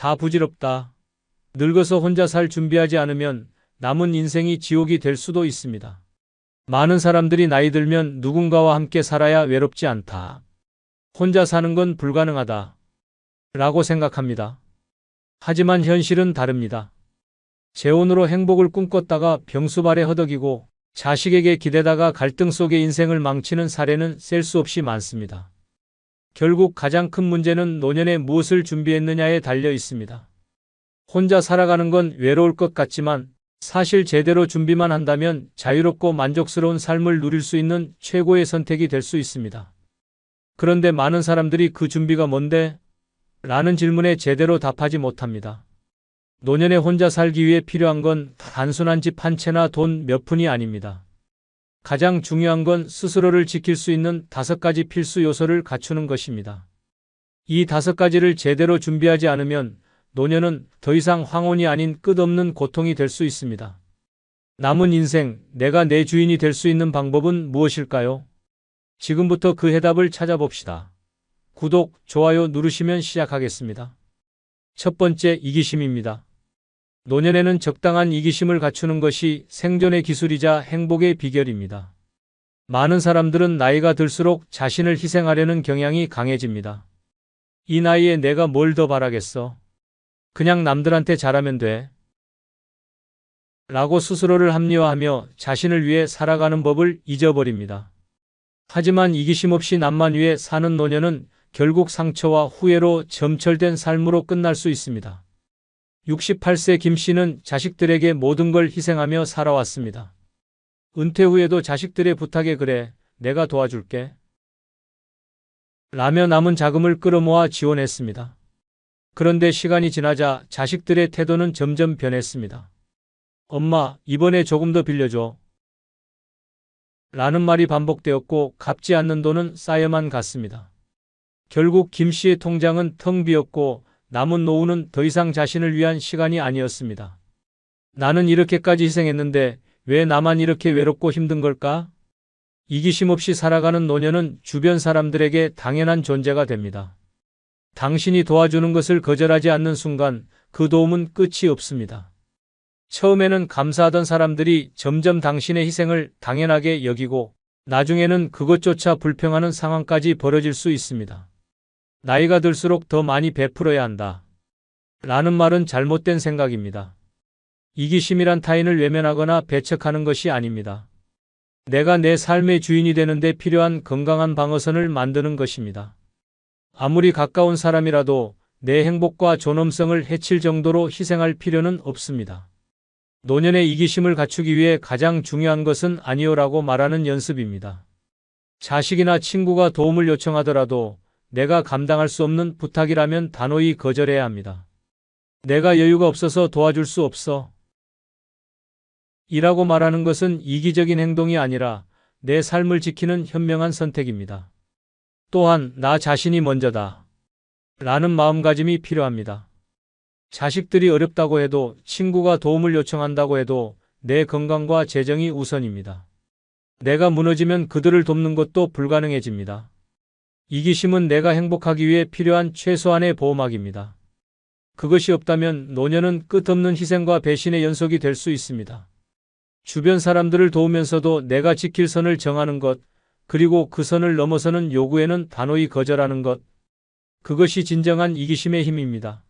다 부질없다. 늙어서 혼자 살 준비하지 않으면 남은 인생이 지옥이 될 수도 있습니다. 많은 사람들이 나이 들면 누군가와 함께 살아야 외롭지 않다. 혼자 사는 건 불가능하다. 라고 생각합니다. 하지만 현실은 다릅니다. 재혼으로 행복을 꿈꿨다가 병수발에 허덕이고 자식에게 기대다가 갈등 속에 인생을 망치는 사례는 셀 수 없이 많습니다. 결국 가장 큰 문제는 노년에 무엇을 준비했느냐에 달려 있습니다. 혼자 살아가는 건 외로울 것 같지만 사실 제대로 준비만 한다면 자유롭고 만족스러운 삶을 누릴 수 있는 최고의 선택이 될 수 있습니다. 그런데 많은 사람들이 그 준비가 뭔데? 라는 질문에 제대로 답하지 못합니다. 노년에 혼자 살기 위해 필요한 건 단순한 집 한 채나 돈 몇 푼이 아닙니다. 가장 중요한 건 스스로를 지킬 수 있는 5가지 필수 요소를 갖추는 것입니다. 이 5가지를 제대로 준비하지 않으면 노년은 더 이상 황혼이 아닌 끝없는 고통이 될 수 있습니다. 남은 인생, 내가 내 주인이 될 수 있는 방법은 무엇일까요? 지금부터 그 해답을 찾아봅시다. 구독, 좋아요 누르시면 시작하겠습니다. 첫 번째, 이기심입니다. 노년에는 적당한 이기심을 갖추는 것이 생존의 기술이자 행복의 비결입니다. 많은 사람들은 나이가 들수록 자신을 희생하려는 경향이 강해집니다. 이 나이에 내가 뭘 더 바라겠어? 그냥 남들한테 잘하면 돼. 라고 스스로를 합리화하며 자신을 위해 살아가는 법을 잊어버립니다. 하지만 이기심 없이 남만 위해 사는 노년은 결국 상처와 후회로 점철된 삶으로 끝날 수 있습니다. 68세 김 씨는 자식들에게 모든 걸 희생하며 살아왔습니다. 은퇴 후에도 자식들의 부탁에 그래, 내가 도와줄게. 라며 남은 자금을 끌어모아 지원했습니다. 그런데 시간이 지나자 자식들의 태도는 점점 변했습니다. 엄마, 이번에 조금 더 빌려줘. 라는 말이 반복되었고 갚지 않는 돈은 쌓여만 갔습니다. 결국 김 씨의 통장은 텅 비었고 남은 노후는 더 이상 자신을 위한 시간이 아니었습니다. 나는 이렇게까지 희생했는데 왜 나만 이렇게 외롭고 힘든 걸까? 이기심 없이 살아가는 노년은 주변 사람들에게 당연한 존재가 됩니다. 당신이 도와주는 것을 거절하지 않는 순간 그 도움은 끝이 없습니다. 처음에는 감사하던 사람들이 점점 당신의 희생을 당연하게 여기고 나중에는 그것조차 불평하는 상황까지 벌어질 수 있습니다. 나이가 들수록 더 많이 베풀어야 한다. 라는 말은 잘못된 생각입니다. 이기심이란 타인을 외면하거나 배척하는 것이 아닙니다. 내가 내 삶의 주인이 되는데 필요한 건강한 방어선을 만드는 것입니다. 아무리 가까운 사람이라도 내 행복과 존엄성을 해칠 정도로 희생할 필요는 없습니다. 노년의 이기심을 갖추기 위해 가장 중요한 것은 아니요라고 말하는 연습입니다. 자식이나 친구가 도움을 요청하더라도 내가 감당할 수 없는 부탁이라면 단호히 거절해야 합니다. 내가 여유가 없어서 도와줄 수 없어. 이라고 말하는 것은 이기적인 행동이 아니라 내 삶을 지키는 현명한 선택입니다. 또한 나 자신이 먼저다. 라는 마음가짐이 필요합니다. 자식들이 어렵다고 해도 친구가 도움을 요청한다고 해도 내 건강과 재정이 우선입니다. 내가 무너지면 그들을 돕는 것도 불가능해집니다. 이기심은 내가 행복하기 위해 필요한 최소한의 보호막입니다. 그것이 없다면 노년은 끝없는 희생과 배신의 연속이 될 수 있습니다. 주변 사람들을 도우면서도 내가 지킬 선을 정하는 것, 그리고 그 선을 넘어서는 요구에는 단호히 거절하는 것, 그것이 진정한 이기심의 힘입니다.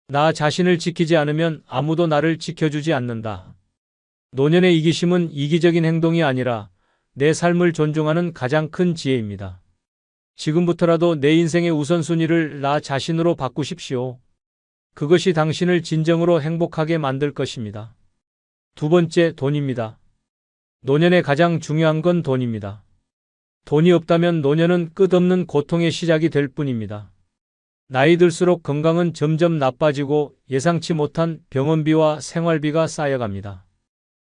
나 자신을 지키지 않으면 아무도 나를 지켜주지 않는다. 노년의 이기심은 이기적인 행동이 아니라 내 삶을 존중하는 가장 큰 지혜입니다. 지금부터라도 내 인생의 우선순위를 나 자신으로 바꾸십시오. 그것이 당신을 진정으로 행복하게 만들 것입니다. 두 번째, 돈입니다. 노년에 가장 중요한 건 돈입니다. 돈이 없다면 노년은 끝없는 고통의 시작이 될 뿐입니다. 나이 들수록 건강은 점점 나빠지고 예상치 못한 병원비와 생활비가 쌓여갑니다.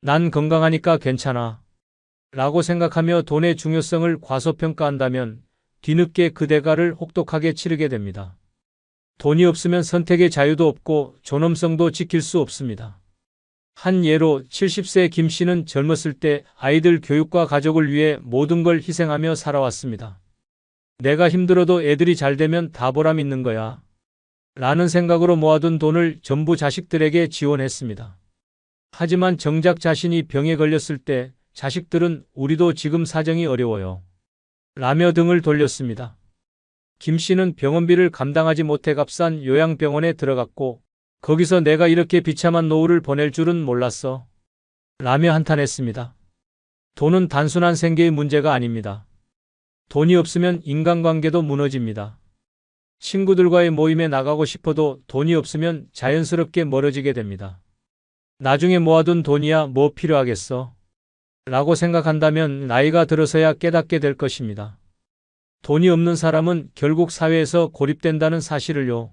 난 건강하니까 괜찮아. 라고 생각하며 돈의 중요성을 과소평가한다면 뒤늦게 그 대가를 혹독하게 치르게 됩니다. 돈이 없으면 선택의 자유도 없고 존엄성도 지킬 수 없습니다. 한 예로 70세 김 씨는 젊었을 때 아이들 교육과 가족을 위해 모든 걸 희생하며 살아왔습니다. 내가 힘들어도 애들이 잘 되면 다 보람 있는 거야. 라는 생각으로 모아둔 돈을 전부 자식들에게 지원했습니다. 하지만 정작 자신이 병에 걸렸을 때 자식들은 우리도 지금 사정이 어려워요. 라며 등을 돌렸습니다. 김 씨는 병원비를 감당하지 못해 값싼 요양병원에 들어갔고 거기서 내가 이렇게 비참한 노후를 보낼 줄은 몰랐어. 라며 한탄했습니다. 돈은 단순한 생계의 문제가 아닙니다. 돈이 없으면 인간관계도 무너집니다. 친구들과의 모임에 나가고 싶어도 돈이 없으면 자연스럽게 멀어지게 됩니다. 나중에 모아둔 돈이야 뭐 필요하겠어? 라고 생각한다면 나이가 들어서야 깨닫게 될 것입니다. 돈이 없는 사람은 결국 사회에서 고립된다는 사실을요.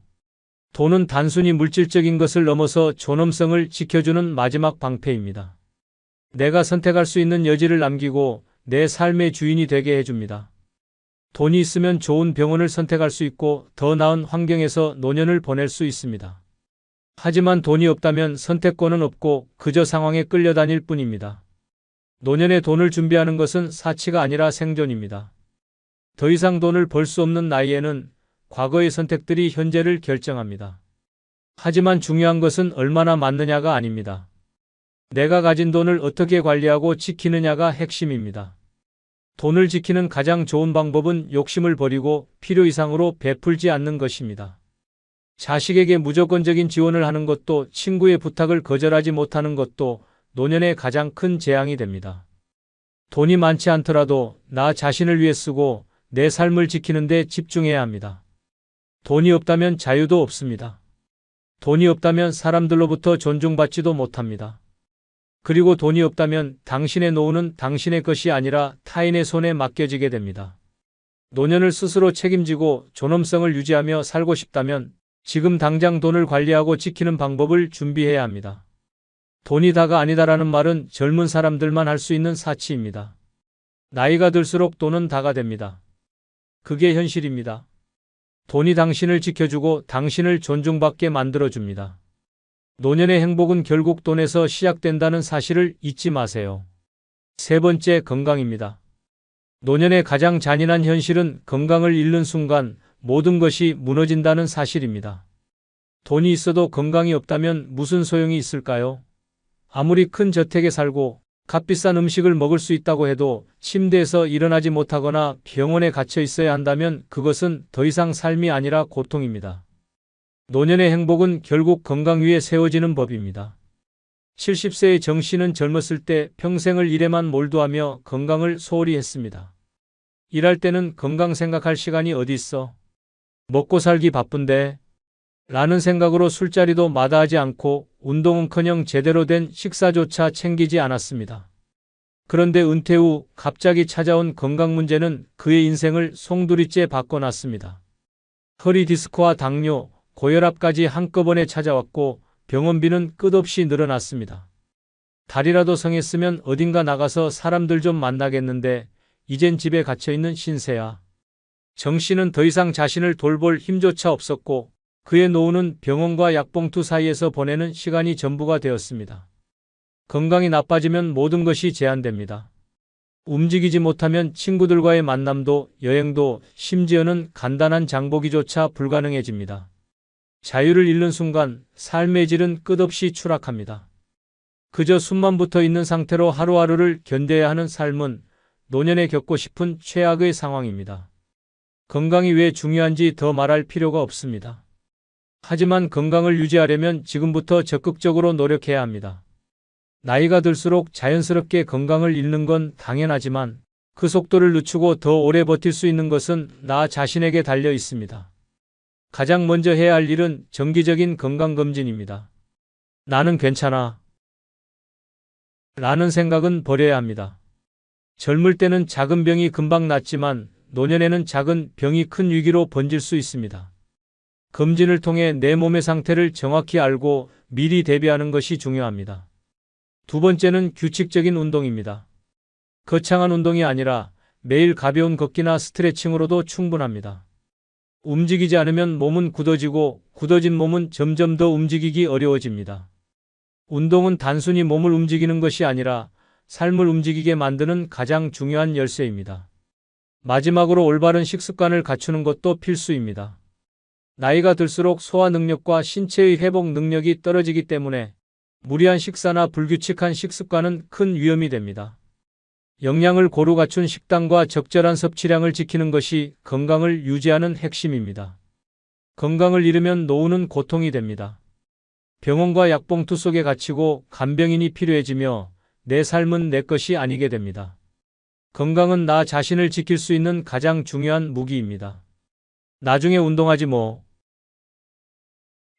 돈은 단순히 물질적인 것을 넘어서 존엄성을 지켜주는 마지막 방패입니다. 내가 선택할 수 있는 여지를 남기고 내 삶의 주인이 되게 해줍니다. 돈이 있으면 좋은 병원을 선택할 수 있고 더 나은 환경에서 노년을 보낼 수 있습니다. 하지만 돈이 없다면 선택권은 없고 그저 상황에 끌려다닐 뿐입니다. 노년에 돈을 준비하는 것은 사치가 아니라 생존입니다. 더 이상 돈을 벌 수 없는 나이에는 과거의 선택들이 현재를 결정합니다. 하지만 중요한 것은 얼마나 많느냐가 아닙니다. 내가 가진 돈을 어떻게 관리하고 지키느냐가 핵심입니다. 돈을 지키는 가장 좋은 방법은 욕심을 버리고 필요 이상으로 베풀지 않는 것입니다. 자식에게 무조건적인 지원을 하는 것도 친구의 부탁을 거절하지 못하는 것도 노년의 가장 큰 재앙이 됩니다. 돈이 많지 않더라도 나 자신을 위해 쓰고 내 삶을 지키는 데 집중해야 합니다. 돈이 없다면 자유도 없습니다. 돈이 없다면 사람들로부터 존중받지도 못합니다. 그리고 돈이 없다면 당신의 노후는 당신의 것이 아니라 타인의 손에 맡겨지게 됩니다. 노년을 스스로 책임지고 존엄성을 유지하며 살고 싶다면 지금 당장 돈을 관리하고 지키는 방법을 준비해야 합니다. 돈이 다가 아니다라는 말은 젊은 사람들만 할 수 있는 사치입니다. 나이가 들수록 돈은 다가 됩니다. 그게 현실입니다. 돈이 당신을 지켜주고 당신을 존중받게 만들어줍니다. 노년의 행복은 결국 돈에서 시작된다는 사실을 잊지 마세요. 세 번째, 건강입니다. 노년의 가장 잔인한 현실은 건강을 잃는 순간 모든 것이 무너진다는 사실입니다. 돈이 있어도 건강이 없다면 무슨 소용이 있을까요? 아무리 큰 저택에 살고 값비싼 음식을 먹을 수 있다고 해도 침대에서 일어나지 못하거나 병원에 갇혀 있어야 한다면 그것은 더 이상 삶이 아니라 고통입니다. 노년의 행복은 결국 건강 위에 세워지는 법입니다. 70세의 정 씨는 젊었을 때 평생을 일에만 몰두하며 건강을 소홀히 했습니다. 일할 때는 건강 생각할 시간이 어디 있어? 먹고 살기 바쁜데? 라는 생각으로 술자리도 마다하지 않고 운동은커녕 제대로 된 식사조차 챙기지 않았습니다. 그런데 은퇴 후 갑자기 찾아온 건강 문제는 그의 인생을 송두리째 바꿔놨습니다. 허리 디스크와 당뇨, 고혈압까지 한꺼번에 찾아왔고 병원비는 끝없이 늘어났습니다. 달이라도 성했으면 어딘가 나가서 사람들 좀 만나겠는데 이젠 집에 갇혀있는 신세야. 정 씨는 더 이상 자신을 돌볼 힘조차 없었고 그의 노후는 병원과 약봉투 사이에서 보내는 시간이 전부가 되었습니다. 건강이 나빠지면 모든 것이 제한됩니다. 움직이지 못하면 친구들과의 만남도 여행도 심지어는 간단한 장보기조차 불가능해집니다. 자유를 잃는 순간 삶의 질은 끝없이 추락합니다. 그저 숨만 붙어 있는 상태로 하루하루를 견뎌야 하는 삶은 노년에 겪고 싶은 최악의 상황입니다. 건강이 왜 중요한지 더 말할 필요가 없습니다. 하지만 건강을 유지하려면 지금부터 적극적으로 노력해야 합니다. 나이가 들수록 자연스럽게 건강을 잃는 건 당연하지만 그 속도를 늦추고 더 오래 버틸 수 있는 것은 나 자신에게 달려 있습니다. 가장 먼저 해야 할 일은 정기적인 건강검진입니다. 나는 괜찮아. 라는 생각은 버려야 합니다. 젊을 때는 작은 병이 금방 낫지만 노년에는 작은 병이 큰 위기로 번질 수 있습니다. 검진을 통해 내 몸의 상태를 정확히 알고 미리 대비하는 것이 중요합니다. 두 번째는 규칙적인 운동입니다. 거창한 운동이 아니라 매일 가벼운 걷기나 스트레칭으로도 충분합니다. 움직이지 않으면 몸은 굳어지고 굳어진 몸은 점점 더 움직이기 어려워집니다. 운동은 단순히 몸을 움직이는 것이 아니라 삶을 움직이게 만드는 가장 중요한 열쇠입니다. 마지막으로 올바른 식습관을 갖추는 것도 필수입니다. 나이가 들수록 소화 능력과 신체의 회복 능력이 떨어지기 때문에 무리한 식사나 불규칙한 식습관은 큰 위험이 됩니다. 영양을 고루 갖춘 식단과 적절한 섭취량을 지키는 것이 건강을 유지하는 핵심입니다. 건강을 잃으면 노후는 고통이 됩니다. 병원과 약봉투 속에 갇히고 간병인이 필요해지며 내 삶은 내 것이 아니게 됩니다. 건강은 나 자신을 지킬 수 있는 가장 중요한 무기입니다. 나중에 운동하지 뭐.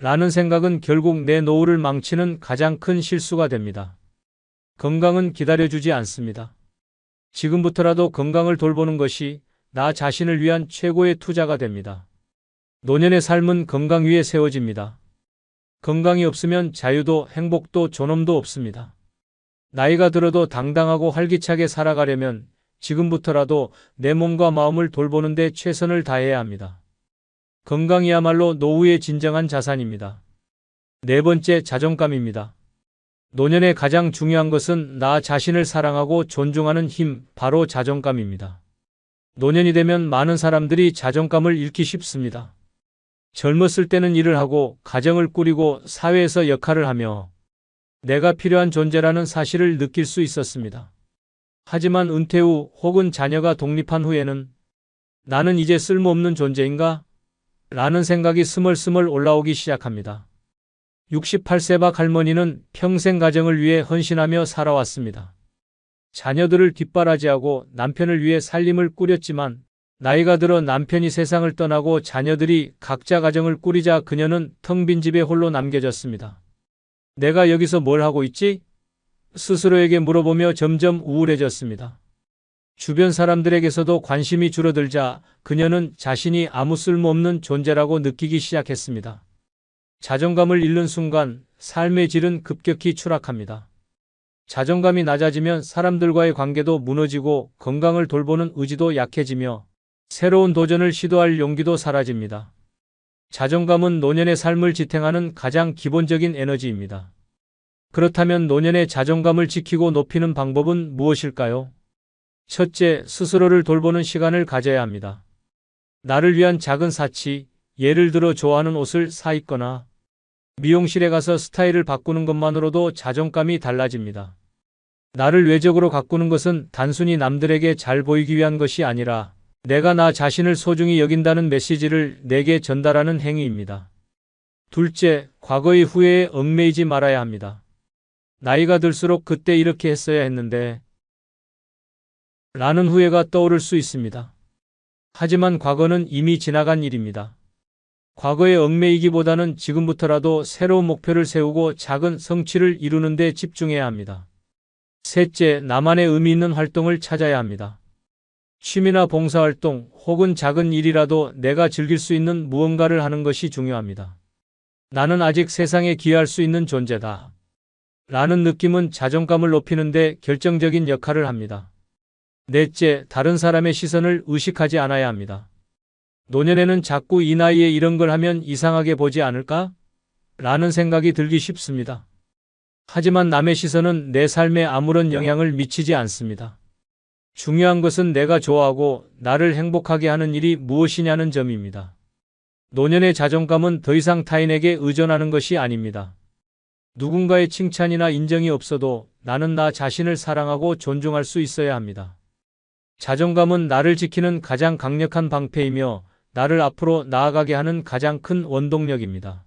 라는 생각은 결국 내 노후를 망치는 가장 큰 실수가 됩니다. 건강은 기다려주지 않습니다. 지금부터라도 건강을 돌보는 것이 나 자신을 위한 최고의 투자가 됩니다. 노년의 삶은 건강 위에 세워집니다. 건강이 없으면 자유도 행복도 존엄도 없습니다. 나이가 들어도 당당하고 활기차게 살아가려면 지금부터라도 내 몸과 마음을 돌보는 데 최선을 다해야 합니다. 건강이야말로 노후의 진정한 자산입니다. 네 번째, 자존감입니다. 노년의 가장 중요한 것은 나 자신을 사랑하고 존중하는 힘, 바로 자존감입니다. 노년이 되면 많은 사람들이 자존감을 잃기 쉽습니다. 젊었을 때는 일을 하고 가정을 꾸리고 사회에서 역할을 하며 내가 필요한 존재라는 사실을 느낄 수 있었습니다. 하지만 은퇴 후 혹은 자녀가 독립한 후에는 나는 이제 쓸모없는 존재인가? 라는 생각이 스멀스멀 올라오기 시작합니다. 68세 박 할머니는 평생 가정을 위해 헌신하며 살아왔습니다. 자녀들을 뒷바라지하고 남편을 위해 살림을 꾸렸지만 나이가 들어 남편이 세상을 떠나고 자녀들이 각자 가정을 꾸리자 그녀는 텅 빈 집에 홀로 남겨졌습니다. 내가 여기서 뭘 하고 있지? 스스로에게 물어보며 점점 우울해졌습니다. 주변 사람들에게서도 관심이 줄어들자 그녀는 자신이 아무 쓸모없는 존재라고 느끼기 시작했습니다. 자존감을 잃는 순간 삶의 질은 급격히 추락합니다. 자존감이 낮아지면 사람들과의 관계도 무너지고 건강을 돌보는 의지도 약해지며 새로운 도전을 시도할 용기도 사라집니다. 자존감은 노년의 삶을 지탱하는 가장 기본적인 에너지입니다. 그렇다면 노년의 자존감을 지키고 높이는 방법은 무엇일까요? 첫째, 스스로를 돌보는 시간을 가져야 합니다. 나를 위한 작은 사치, 예를 들어 좋아하는 옷을 사 입거나 미용실에 가서 스타일을 바꾸는 것만으로도 자존감이 달라집니다. 나를 외적으로 가꾸는 것은 단순히 남들에게 잘 보이기 위한 것이 아니라 내가 나 자신을 소중히 여긴다는 메시지를 내게 전달하는 행위입니다. 둘째, 과거의 후회에 얽매이지 말아야 합니다. 나이가 들수록 그때 이렇게 했어야 했는데 라는 후회가 떠오를 수 있습니다. 하지만 과거는 이미 지나간 일입니다. 과거에 얽매이기보다는 지금부터라도 새로운 목표를 세우고 작은 성취를 이루는 데 집중해야 합니다. 셋째, 나만의 의미 있는 활동을 찾아야 합니다. 취미나 봉사활동 혹은 작은 일이라도 내가 즐길 수 있는 무언가를 하는 것이 중요합니다. 나는 아직 세상에 기여할 수 있는 존재다. 라는 느낌은 자존감을 높이는 데 결정적인 역할을 합니다. 넷째, 다른 사람의 시선을 의식하지 않아야 합니다. 노년에는 자꾸 이 나이에 이런 걸 하면 이상하게 보지 않을까? 라는 생각이 들기 쉽습니다. 하지만 남의 시선은 내 삶에 아무런 영향을 미치지 않습니다. 중요한 것은 내가 좋아하고 나를 행복하게 하는 일이 무엇이냐는 점입니다. 노년의 자존감은 더 이상 타인에게 의존하는 것이 아닙니다. 누군가의 칭찬이나 인정이 없어도 나는 나 자신을 사랑하고 존중할 수 있어야 합니다. 자존감은 나를 지키는 가장 강력한 방패이며 나를 앞으로 나아가게 하는 가장 큰 원동력입니다.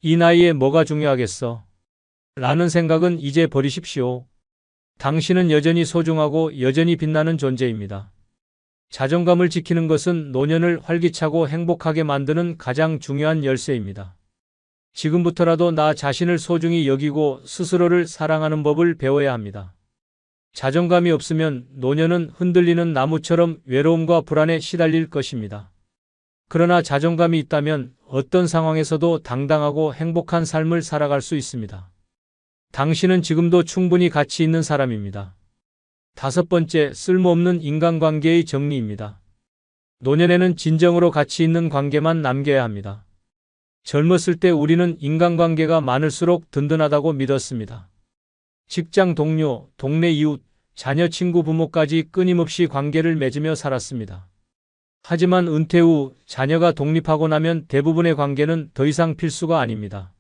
이 나이에 뭐가 중요하겠어? 라는 생각은 이제 버리십시오. 당신은 여전히 소중하고 여전히 빛나는 존재입니다. 자존감을 지키는 것은 노년을 활기차고 행복하게 만드는 가장 중요한 열쇠입니다. 지금부터라도 나 자신을 소중히 여기고 스스로를 사랑하는 법을 배워야 합니다. 자존감이 없으면 노년은 흔들리는 나무처럼 외로움과 불안에 시달릴 것입니다. 그러나 자존감이 있다면 어떤 상황에서도 당당하고 행복한 삶을 살아갈 수 있습니다. 당신은 지금도 충분히 가치 있는 사람입니다. 다섯 번째, 쓸모없는 인간관계의 정리입니다. 노년에는 진정으로 가치 있는 관계만 남겨야 합니다. 젊었을 때 우리는 인간관계가 많을수록 든든하다고 믿었습니다. 직장 동료, 동네 이웃, 자녀, 친구, 부모까지 끊임없이 관계를 맺으며 살았습니다. 하지만 은퇴 후 자녀가 독립하고 나면 대부분의 관계는 더 이상 필수가 아닙니다.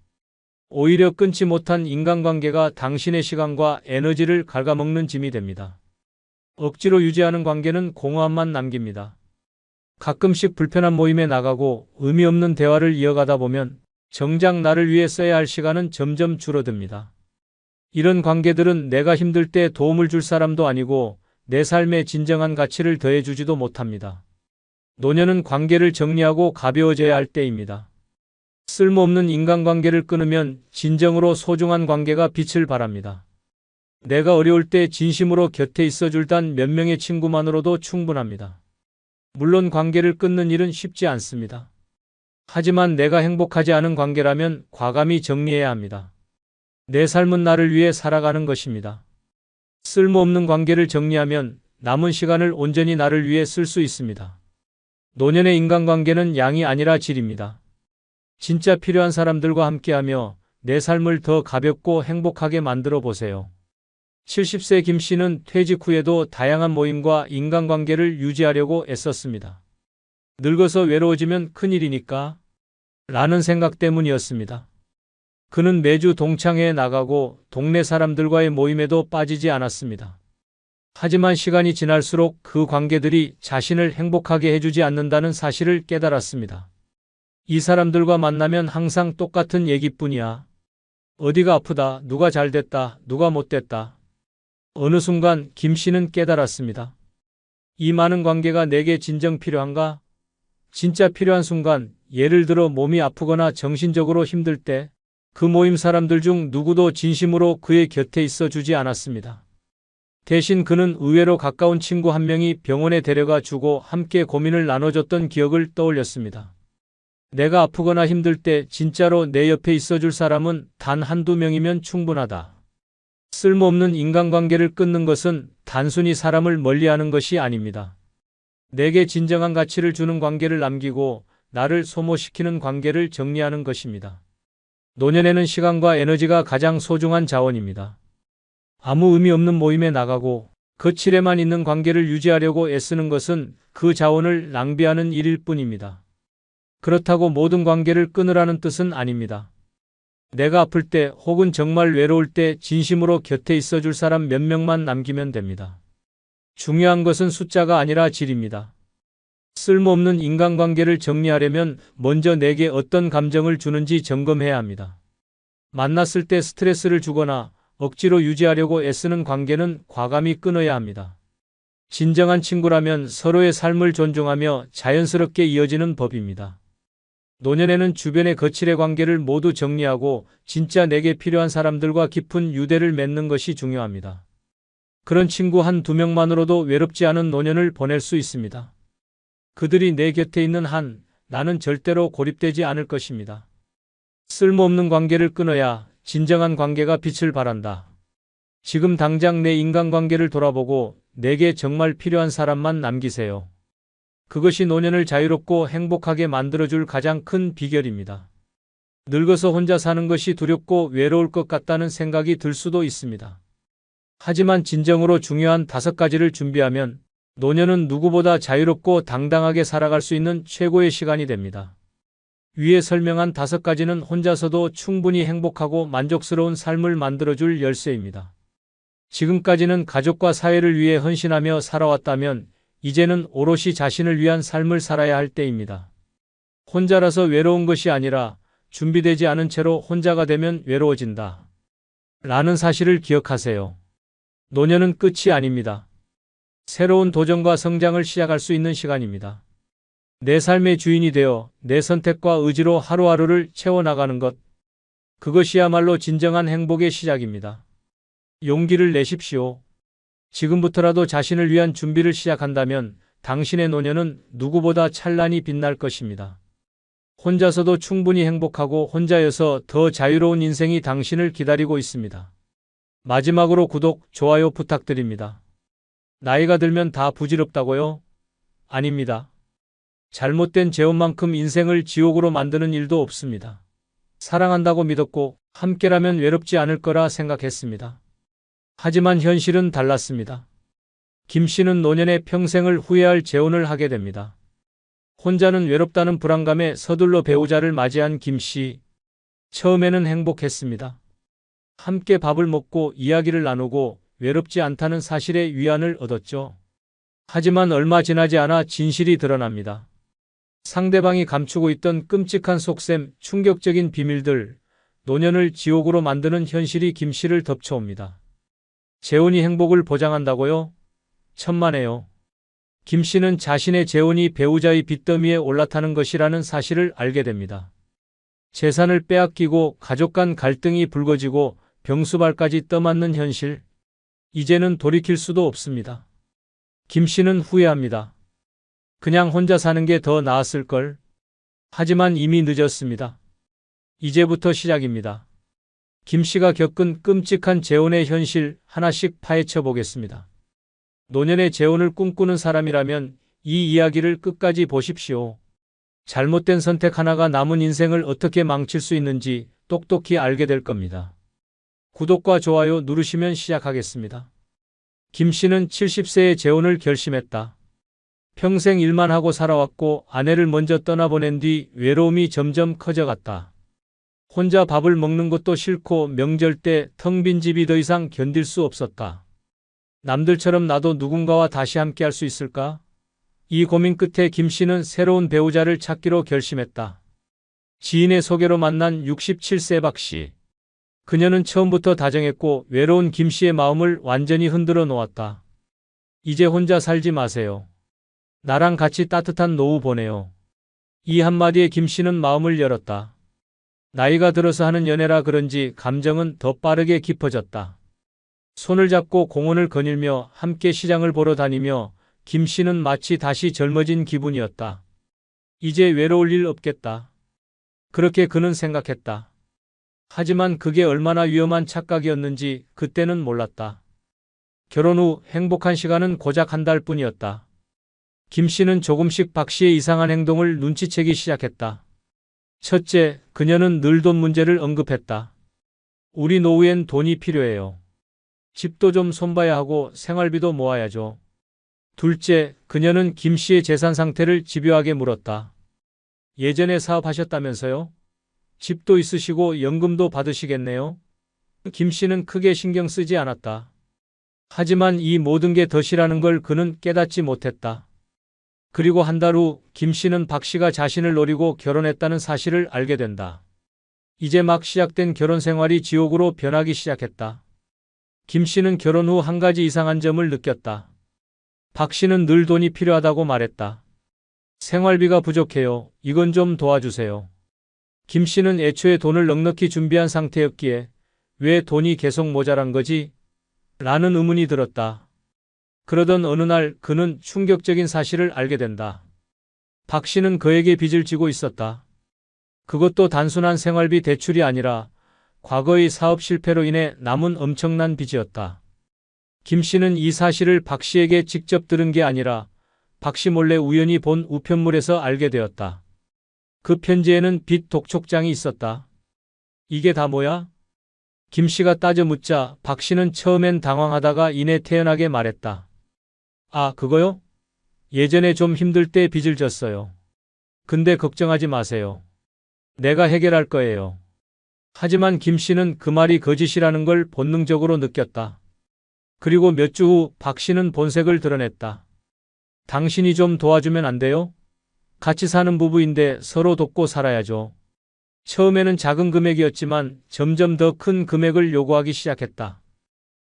오히려 끊지 못한 인간관계가 당신의 시간과 에너지를 갉아먹는 짐이 됩니다. 억지로 유지하는 관계는 공허함만 남깁니다. 가끔씩 불편한 모임에 나가고 의미 없는 대화를 이어가다 보면 정작 나를 위해 써야 할 시간은 점점 줄어듭니다. 이런 관계들은 내가 힘들 때 도움을 줄 사람도 아니고 내 삶에 진정한 가치를 더해주지도 못합니다. 노년은 관계를 정리하고 가벼워져야 할 때입니다. 쓸모없는 인간관계를 끊으면 진정으로 소중한 관계가 빛을 발합니다. 내가 어려울 때 진심으로 곁에 있어줄 단 몇 명의 친구만으로도 충분합니다. 물론 관계를 끊는 일은 쉽지 않습니다. 하지만 내가 행복하지 않은 관계라면 과감히 정리해야 합니다. 내 삶은 나를 위해 살아가는 것입니다. 쓸모없는 관계를 정리하면 남은 시간을 온전히 나를 위해 쓸 수 있습니다. 노년의 인간관계는 양이 아니라 질입니다. 진짜 필요한 사람들과 함께하며 내 삶을 더 가볍고 행복하게 만들어 보세요. 70세 김 씨는 퇴직 후에도 다양한 모임과 인간관계를 유지하려고 애썼습니다. 늙어서 외로워지면 큰일이니까 라는 생각 때문이었습니다. 그는 매주 동창회에 나가고 동네 사람들과의 모임에도 빠지지 않았습니다. 하지만 시간이 지날수록 그 관계들이 자신을 행복하게 해주지 않는다는 사실을 깨달았습니다. 이 사람들과 만나면 항상 똑같은 얘기뿐이야. 어디가 아프다, 누가 잘됐다, 누가 못됐다. 어느 순간 김 씨는 깨달았습니다. 이 많은 관계가 내게 진정 필요한가? 진짜 필요한 순간, 예를 들어 몸이 아프거나 정신적으로 힘들 때, 그 모임 사람들 중 누구도 진심으로 그의 곁에 있어 주지 않았습니다. 대신 그는 의외로 가까운 친구 한 명이 병원에 데려가 주고 함께 고민을 나눠줬던 기억을 떠올렸습니다. 내가 아프거나 힘들 때 진짜로 내 옆에 있어줄 사람은 단 한두 명이면 충분하다. 쓸모없는 인간관계를 끊는 것은 단순히 사람을 멀리하는 것이 아닙니다. 내게 진정한 가치를 주는 관계를 남기고 나를 소모시키는 관계를 정리하는 것입니다. 노년에는 시간과 에너지가 가장 소중한 자원입니다. 아무 의미 없는 모임에 나가고 거칠에만 있는 관계를 유지하려고 애쓰는 것은 그 자원을 낭비하는 일일 뿐입니다. 그렇다고 모든 관계를 끊으라는 뜻은 아닙니다. 내가 아플 때 혹은 정말 외로울 때 진심으로 곁에 있어줄 사람 몇 명만 남기면 됩니다. 중요한 것은 숫자가 아니라 질입니다. 쓸모없는 인간관계를 정리하려면 먼저 내게 어떤 감정을 주는지 점검해야 합니다. 만났을 때 스트레스를 주거나 억지로 유지하려고 애쓰는 관계는 과감히 끊어야 합니다. 진정한 친구라면 서로의 삶을 존중하며 자연스럽게 이어지는 법입니다. 노년에는 주변의 거칠의 관계를 모두 정리하고 진짜 내게 필요한 사람들과 깊은 유대를 맺는 것이 중요합니다. 그런 친구 한 두 명만으로도 외롭지 않은 노년을 보낼 수 있습니다. 그들이 내 곁에 있는 한 나는 절대로 고립되지 않을 것입니다. 쓸모없는 관계를 끊어야 진정한 관계가 빛을 발한다. 지금 당장 내 인간관계를 돌아보고 내게 정말 필요한 사람만 남기세요. 그것이 노년을 자유롭고 행복하게 만들어줄 가장 큰 비결입니다. 늙어서 혼자 사는 것이 두렵고 외로울 것 같다는 생각이 들 수도 있습니다. 하지만 진정으로 중요한 5가지를 준비하면 노년은 누구보다 자유롭고 당당하게 살아갈 수 있는 최고의 시간이 됩니다. 위에 설명한 5가지는 혼자서도 충분히 행복하고 만족스러운 삶을 만들어줄 열쇠입니다. 지금까지는 가족과 사회를 위해 헌신하며 살아왔다면 이제는 오롯이 자신을 위한 삶을 살아야 할 때입니다. 혼자라서 외로운 것이 아니라 준비되지 않은 채로 혼자가 되면 외로워진다. 라는 사실을 기억하세요. 노년은 끝이 아닙니다. 새로운 도전과 성장을 시작할 수 있는 시간입니다. 내 삶의 주인이 되어 내 선택과 의지로 하루하루를 채워나가는 것. 그것이야말로 진정한 행복의 시작입니다. 용기를 내십시오. 지금부터라도 자신을 위한 준비를 시작한다면 당신의 노년은 누구보다 찬란히 빛날 것입니다. 혼자서도 충분히 행복하고 혼자여서 더 자유로운 인생이 당신을 기다리고 있습니다. 마지막으로 구독, 좋아요 부탁드립니다. 나이가 들면 다 부질없다고요? 아닙니다. 잘못된 제온만큼 인생을 지옥으로 만드는 일도 없습니다. 사랑한다고 믿었고 함께라면 외롭지 않을 거라 생각했습니다. 하지만 현실은 달랐습니다. 김 씨는 노년에 평생을 후회할 재혼을 하게 됩니다. 혼자는 외롭다는 불안감에 서둘러 배우자를 맞이한 김 씨. 처음에는 행복했습니다. 함께 밥을 먹고 이야기를 나누고 외롭지 않다는 사실에 위안을 얻었죠. 하지만 얼마 지나지 않아 진실이 드러납니다. 상대방이 감추고 있던 끔찍한 속셈, 충격적인 비밀들, 노년을 지옥으로 만드는 현실이 김 씨를 덮쳐옵니다. 재혼이 행복을 보장한다고요? 천만에요. 김 씨는 자신의 재혼이 배우자의 빚더미에 올라타는 것이라는 사실을 알게 됩니다. 재산을 빼앗기고 가족 간 갈등이 불거지고 병수발까지 떠맡는 현실. 이제는 돌이킬 수도 없습니다. 김 씨는 후회합니다. 그냥 혼자 사는 게 더 나았을걸. 하지만 이미 늦었습니다. 이제부터 시작입니다. 김 씨가 겪은 끔찍한 재혼의 현실 하나씩 파헤쳐 보겠습니다. 노년의 재혼을 꿈꾸는 사람이라면 이 이야기를 끝까지 보십시오. 잘못된 선택 하나가 남은 인생을 어떻게 망칠 수 있는지 똑똑히 알게 될 겁니다. 구독과 좋아요 누르시면 시작하겠습니다. 김 씨는 70세에 재혼을 결심했다. 평생 일만 하고 살아왔고 아내를 먼저 떠나보낸 뒤 외로움이 점점 커져갔다. 혼자 밥을 먹는 것도 싫고 명절 때 텅 빈 집이 더 이상 견딜 수 없었다. 남들처럼 나도 누군가와 다시 함께 할 수 있을까? 이 고민 끝에 김 씨는 새로운 배우자를 찾기로 결심했다. 지인의 소개로 만난 67세 박 씨. 그녀는 처음부터 다정했고 외로운 김 씨의 마음을 완전히 흔들어 놓았다. 이제 혼자 살지 마세요. 나랑 같이 따뜻한 노후 보내요. 이 한마디에 김 씨는 마음을 열었다. 나이가 들어서 하는 연애라 그런지 감정은 더 빠르게 깊어졌다. 손을 잡고 공원을 거닐며 함께 시장을 보러 다니며 김 씨는 마치 다시 젊어진 기분이었다. 이제 외로울 일 없겠다. 그렇게 그는 생각했다. 하지만 그게 얼마나 위험한 착각이었는지 그때는 몰랐다. 결혼 후 행복한 시간은 고작 한 달뿐이었다. 김 씨는 조금씩 박 씨의 이상한 행동을 눈치채기 시작했다. 첫째, 그녀는 늘 돈 문제를 언급했다. 우리 노후엔 돈이 필요해요. 집도 좀 손봐야 하고 생활비도 모아야죠. 둘째, 그녀는 김 씨의 재산 상태를 집요하게 물었다. 예전에 사업하셨다면서요? 집도 있으시고 연금도 받으시겠네요? 김 씨는 크게 신경 쓰지 않았다. 하지만 이 모든 게 덫이라는 걸 그는 깨닫지 못했다. 그리고 한 달 후 김 씨는 박 씨가 자신을 노리고 결혼했다는 사실을 알게 된다. 이제 막 시작된 결혼 생활이 지옥으로 변하기 시작했다. 김 씨는 결혼 후 한 가지 이상한 점을 느꼈다. 박 씨는 늘 돈이 필요하다고 말했다. 생활비가 부족해요. 이건 좀 도와주세요. 김 씨는 애초에 돈을 넉넉히 준비한 상태였기에 왜 돈이 계속 모자란 거지? 라는 의문이 들었다. 그러던 어느 날 그는 충격적인 사실을 알게 된다. 박 씨는 그에게 빚을 지고 있었다. 그것도 단순한 생활비 대출이 아니라 과거의 사업 실패로 인해 남은 엄청난 빚이었다. 김 씨는 이 사실을 박 씨에게 직접 들은 게 아니라 박 씨 몰래 우연히 본 우편물에서 알게 되었다. 그 편지에는 빚 독촉장이 있었다. 이게 다 뭐야? 김 씨가 따져 묻자 박 씨는 처음엔 당황하다가 이내 태연하게 말했다. 아, 그거요? 예전에 좀 힘들 때 빚을 졌어요. 근데 걱정하지 마세요. 내가 해결할 거예요. 하지만 김 씨는 그 말이 거짓이라는 걸 본능적으로 느꼈다. 그리고 몇 주 후 박 씨는 본색을 드러냈다. 당신이 좀 도와주면 안 돼요? 같이 사는 부부인데 서로 돕고 살아야죠. 처음에는 작은 금액이었지만 점점 더 큰 금액을 요구하기 시작했다.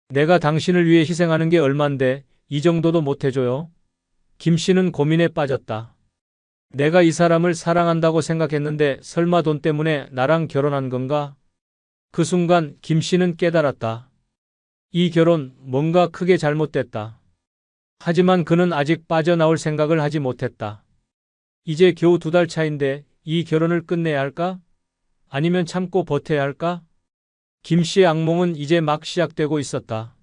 내가 당신을 위해 희생하는 게 얼만데 이 정도도 못 해줘요? 김 씨는 고민에 빠졌다. 내가 이 사람을 사랑한다고 생각했는데 설마 돈 때문에 나랑 결혼한 건가? 그 순간 김 씨는 깨달았다. 이 결혼 뭔가 크게 잘못됐다. 하지만 그는 아직 빠져나올 생각을 하지 못했다. 이제 겨우 2달 차인데 이 결혼을 끝내야 할까? 아니면 참고 버텨야 할까? 김 씨의 악몽은 이제 막 시작되고 있었다.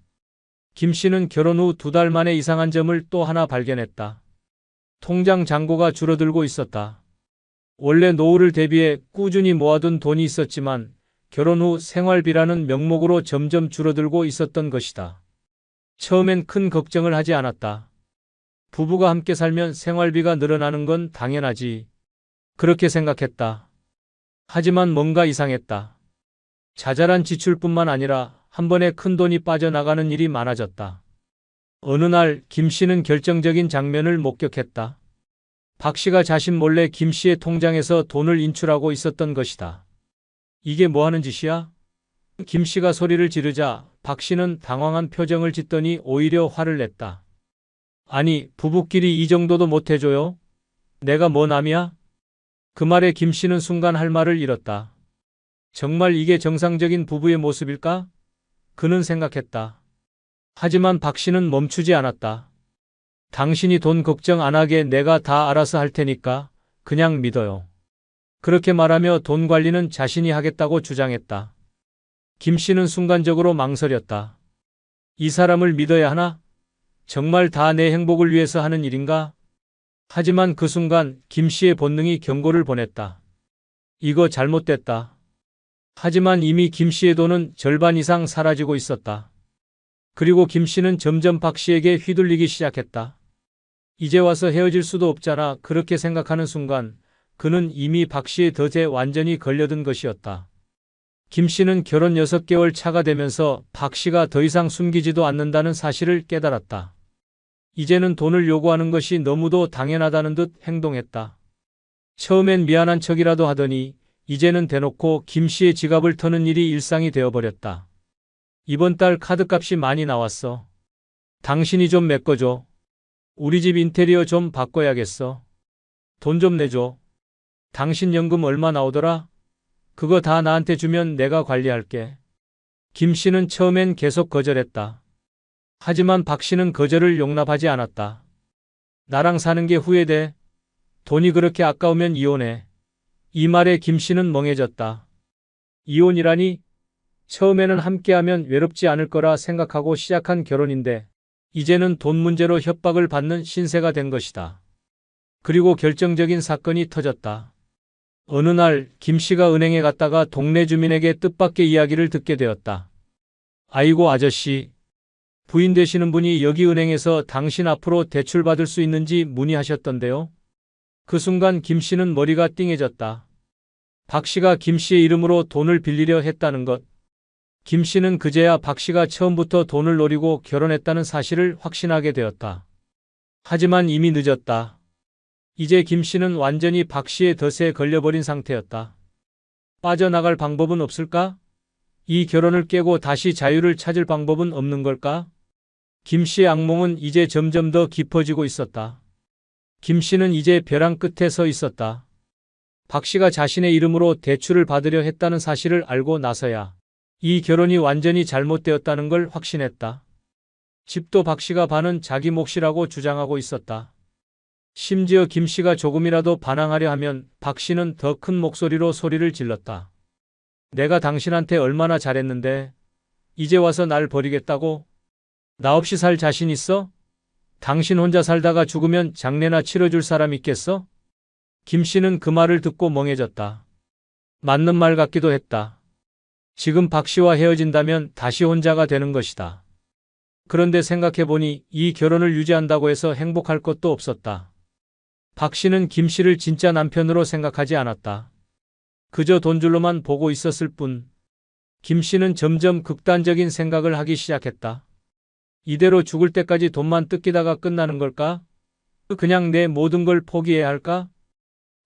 김 씨는 결혼 후 2달 만에 이상한 점을 또 하나 발견했다. 통장 잔고가 줄어들고 있었다. 원래 노후를 대비해 꾸준히 모아둔 돈이 있었지만 결혼 후 생활비라는 명목으로 점점 줄어들고 있었던 것이다. 처음엔 큰 걱정을 하지 않았다. 부부가 함께 살면 생활비가 늘어나는 건 당연하지. 그렇게 생각했다. 하지만 뭔가 이상했다. 자잘한 지출뿐만 아니라 한 번에 큰 돈이 빠져나가는 일이 많아졌다. 어느 날 김 씨는 결정적인 장면을 목격했다. 박 씨가 자신 몰래 김 씨의 통장에서 돈을 인출하고 있었던 것이다. 이게 뭐 하는 짓이야? 김 씨가 소리를 지르자 박 씨는 당황한 표정을 짓더니 오히려 화를 냈다. 아니, 부부끼리 이 정도도 못 해줘요? 내가 뭐 남이야? 그 말에 김 씨는 순간 할 말을 잃었다. 정말 이게 정상적인 부부의 모습일까? 그는 생각했다. 하지만 박 씨는 멈추지 않았다. 당신이 돈 걱정 안 하게 내가 다 알아서 할 테니까 그냥 믿어요. 그렇게 말하며 돈 관리는 자신이 하겠다고 주장했다. 김 씨는 순간적으로 망설였다. 이 사람을 믿어야 하나? 정말 다 내 행복을 위해서 하는 일인가? 하지만 그 순간 김 씨의 본능이 경고를 보냈다. 이거 잘못됐다. 하지만 이미 김 씨의 돈은 절반 이상 사라지고 있었다. 그리고 김 씨는 점점 박 씨에게 휘둘리기 시작했다. 이제 와서 헤어질 수도 없잖아. 그렇게 생각하는 순간 그는 이미 박 씨의 덫에 완전히 걸려든 것이었다. 김 씨는 결혼 6개월 차가 되면서 박 씨가 더 이상 숨기지도 않는다는 사실을 깨달았다. 이제는 돈을 요구하는 것이 너무도 당연하다는 듯 행동했다. 처음엔 미안한 척이라도 하더니 이제는 대놓고 김 씨의 지갑을 터는 일이 일상이 되어버렸다. 이번 달 카드값이 많이 나왔어. 당신이 좀 메꿔줘. 우리 집 인테리어 좀 바꿔야겠어. 돈 좀 내줘. 당신 연금 얼마 나오더라? 그거 다 나한테 주면 내가 관리할게. 김 씨는 처음엔 계속 거절했다. 하지만 박 씨는 거절을 용납하지 않았다. 나랑 사는 게 후회돼. 돈이 그렇게 아까우면 이혼해. 이 말에 김 씨는 멍해졌다. 이혼이라니? 처음에는 함께하면 외롭지 않을 거라 생각하고 시작한 결혼인데 이제는 돈 문제로 협박을 받는 신세가 된 것이다. 그리고 결정적인 사건이 터졌다. 어느 날 김 씨가 은행에 갔다가 동네 주민에게 뜻밖의 이야기를 듣게 되었다. 아이고 아저씨, 부인 되시는 분이 여기 은행에서 당신 앞으로 대출 받을 수 있는지 문의하셨던데요. 그 순간 김 씨는 머리가 띵해졌다. 박 씨가 김 씨의 이름으로 돈을 빌리려 했다는 것. 김 씨는 그제야 박 씨가 처음부터 돈을 노리고 결혼했다는 사실을 확신하게 되었다. 하지만 이미 늦었다. 이제 김 씨는 완전히 박 씨의 덫에 걸려버린 상태였다. 빠져나갈 방법은 없을까? 이 결혼을 깨고 다시 자유를 찾을 방법은 없는 걸까? 김 씨의 악몽은 이제 점점 더 깊어지고 있었다. 김 씨는 이제 벼랑 끝에 서 있었다. 박 씨가 자신의 이름으로 대출을 받으려 했다는 사실을 알고 나서야 이 결혼이 완전히 잘못되었다는 걸 확신했다. 집도 박 씨가 반은 자기 몫이라고 주장하고 있었다. 심지어 김 씨가 조금이라도 반항하려 하면 박 씨는 더 큰 목소리로 소리를 질렀다. 내가 당신한테 얼마나 잘했는데 이제 와서 날 버리겠다고? 나 없이 살 자신 있어? 당신 혼자 살다가 죽으면 장례나 치러줄 사람 있겠어? 김 씨는 그 말을 듣고 멍해졌다. 맞는 말 같기도 했다. 지금 박 씨와 헤어진다면 다시 혼자가 되는 것이다. 그런데 생각해보니 이 결혼을 유지한다고 해서 행복할 것도 없었다. 박 씨는 김 씨를 진짜 남편으로 생각하지 않았다. 그저 돈줄로만 보고 있었을 뿐. 김 씨는 점점 극단적인 생각을 하기 시작했다. 이대로 죽을 때까지 돈만 뜯기다가 끝나는 걸까? 그냥 내 모든 걸 포기해야 할까?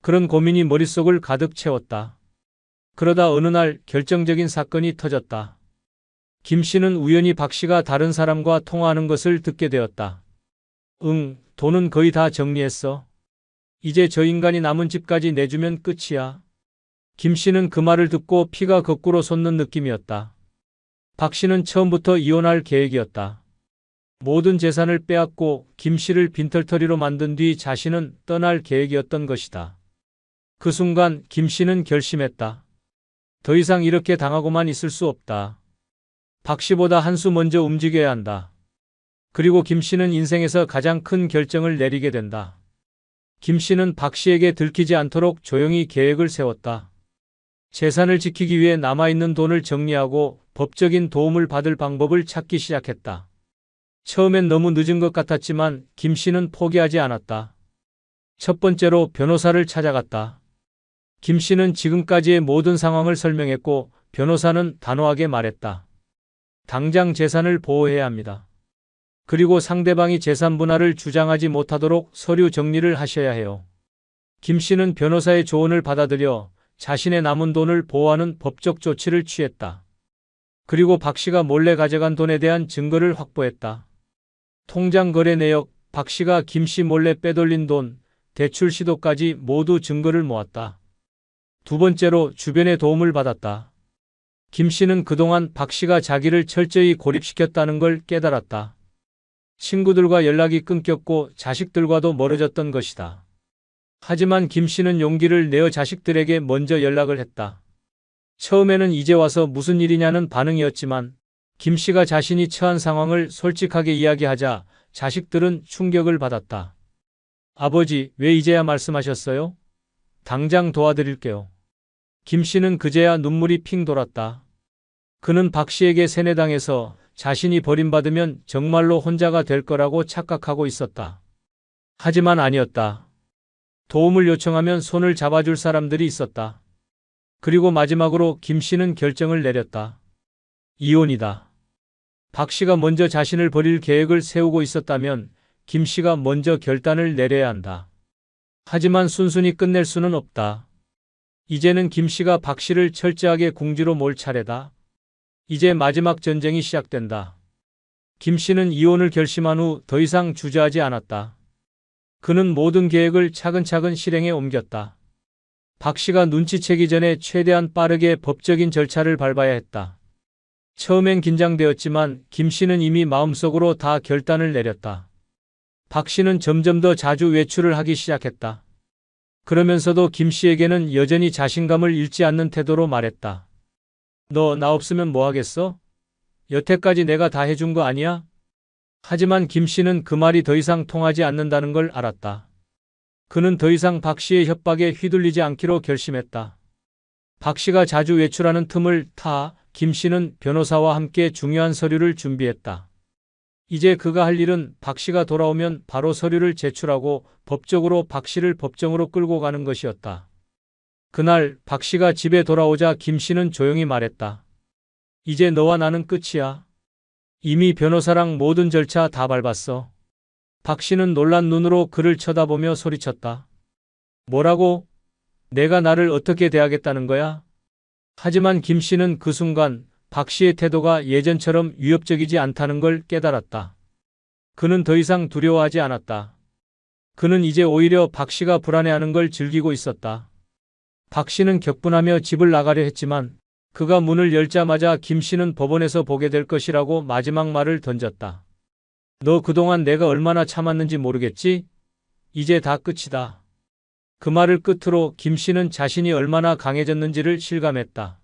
그런 고민이 머릿속을 가득 채웠다. 그러다 어느 날 결정적인 사건이 터졌다. 김 씨는 우연히 박 씨가 다른 사람과 통화하는 것을 듣게 되었다. 응, 돈은 거의 다 정리했어. 이제 저 인간이 남은 집까지 내주면 끝이야. 김 씨는 그 말을 듣고 피가 거꾸로 솟는 느낌이었다. 박 씨는 처음부터 이혼할 계획이었다. 모든 재산을 빼앗고 김 씨를 빈털터리로 만든 뒤 자신은 떠날 계획이었던 것이다. 그 순간 김 씨는 결심했다. 더 이상 이렇게 당하고만 있을 수 없다. 박 씨보다 한 수 먼저 움직여야 한다. 그리고 김 씨는 인생에서 가장 큰 결정을 내리게 된다. 김 씨는 박 씨에게 들키지 않도록 조용히 계획을 세웠다. 재산을 지키기 위해 남아있는 돈을 정리하고 법적인 도움을 받을 방법을 찾기 시작했다. 처음엔 너무 늦은 것 같았지만 김 씨는 포기하지 않았다. 첫 번째로 변호사를 찾아갔다. 김 씨는 지금까지의 모든 상황을 설명했고 변호사는 단호하게 말했다. 당장 재산을 보호해야 합니다. 그리고 상대방이 재산 분할을 주장하지 못하도록 서류 정리를 하셔야 해요. 김 씨는 변호사의 조언을 받아들여 자신의 남은 돈을 보호하는 법적 조치를 취했다. 그리고 박 씨가 몰래 가져간 돈에 대한 증거를 확보했다. 통장 거래 내역, 박 씨가 김 씨 몰래 빼돌린 돈, 대출 시도까지 모두 증거를 모았다. 두 번째로 주변의 도움을 받았다. 김 씨는 그동안 박 씨가 자기를 철저히 고립시켰다는 걸 깨달았다. 친구들과 연락이 끊겼고 자식들과도 멀어졌던 것이다. 하지만 김 씨는 용기를 내어 자식들에게 먼저 연락을 했다. 처음에는 이제 와서 무슨 일이냐는 반응이었지만 김 씨가 자신이 처한 상황을 솔직하게 이야기하자 자식들은 충격을 받았다. 아버지, 왜 이제야 말씀하셨어요? 당장 도와드릴게요. 김 씨는 그제야 눈물이 핑 돌았다. 그는 박 씨에게 세뇌당해서 자신이 버림받으면 정말로 혼자가 될 거라고 착각하고 있었다. 하지만 아니었다. 도움을 요청하면 손을 잡아줄 사람들이 있었다. 그리고 마지막으로 김 씨는 결정을 내렸다. 이혼이다. 박 씨가 먼저 자신을 버릴 계획을 세우고 있었다면 김 씨가 먼저 결단을 내려야 한다. 하지만 순순히 끝낼 수는 없다. 이제는 김 씨가 박 씨를 철저하게 궁지로 몰 차례다. 이제 마지막 전쟁이 시작된다. 김 씨는 이혼을 결심한 후 더 이상 주저하지 않았다. 그는 모든 계획을 차근차근 실행에 옮겼다. 박 씨가 눈치채기 전에 최대한 빠르게 법적인 절차를 밟아야 했다. 처음엔 긴장되었지만 김 씨는 이미 마음속으로 다 결단을 내렸다. 박 씨는 점점 더 자주 외출을 하기 시작했다. 그러면서도 김 씨에게는 여전히 자신감을 잃지 않는 태도로 말했다. 너 나 없으면 뭐 하겠어? 여태까지 내가 다 해준 거 아니야? 하지만 김 씨는 그 말이 더 이상 통하지 않는다는 걸 알았다. 그는 더 이상 박 씨의 협박에 휘둘리지 않기로 결심했다. 박 씨가 자주 외출하는 틈을 타 김 씨는 변호사와 함께 중요한 서류를 준비했다. 이제 그가 할 일은 박 씨가 돌아오면 바로 서류를 제출하고 법적으로 박 씨를 법정으로 끌고 가는 것이었다. 그날 박 씨가 집에 돌아오자 김 씨는 조용히 말했다. 이제 너와 나는 끝이야. 이미 변호사랑 모든 절차 다 밟았어. 박 씨는 놀란 눈으로 그를 쳐다보며 소리쳤다. 뭐라고? 내가 나를 어떻게 대하겠다는 거야? 하지만 김 씨는 그 순간 박 씨의 태도가 예전처럼 위협적이지 않다는 걸 깨달았다. 그는 더 이상 두려워하지 않았다. 그는 이제 오히려 박 씨가 불안해하는 걸 즐기고 있었다. 박 씨는 격분하며 집을 나가려 했지만 그가 문을 열자마자 김 씨는 법원에서 보게 될 것이라고 마지막 말을 던졌다. 너 그동안 내가 얼마나 참았는지 모르겠지? 이제 다 끝이다. 그 말을 끝으로 김 씨는 자신이 얼마나 강해졌는지를 실감했다.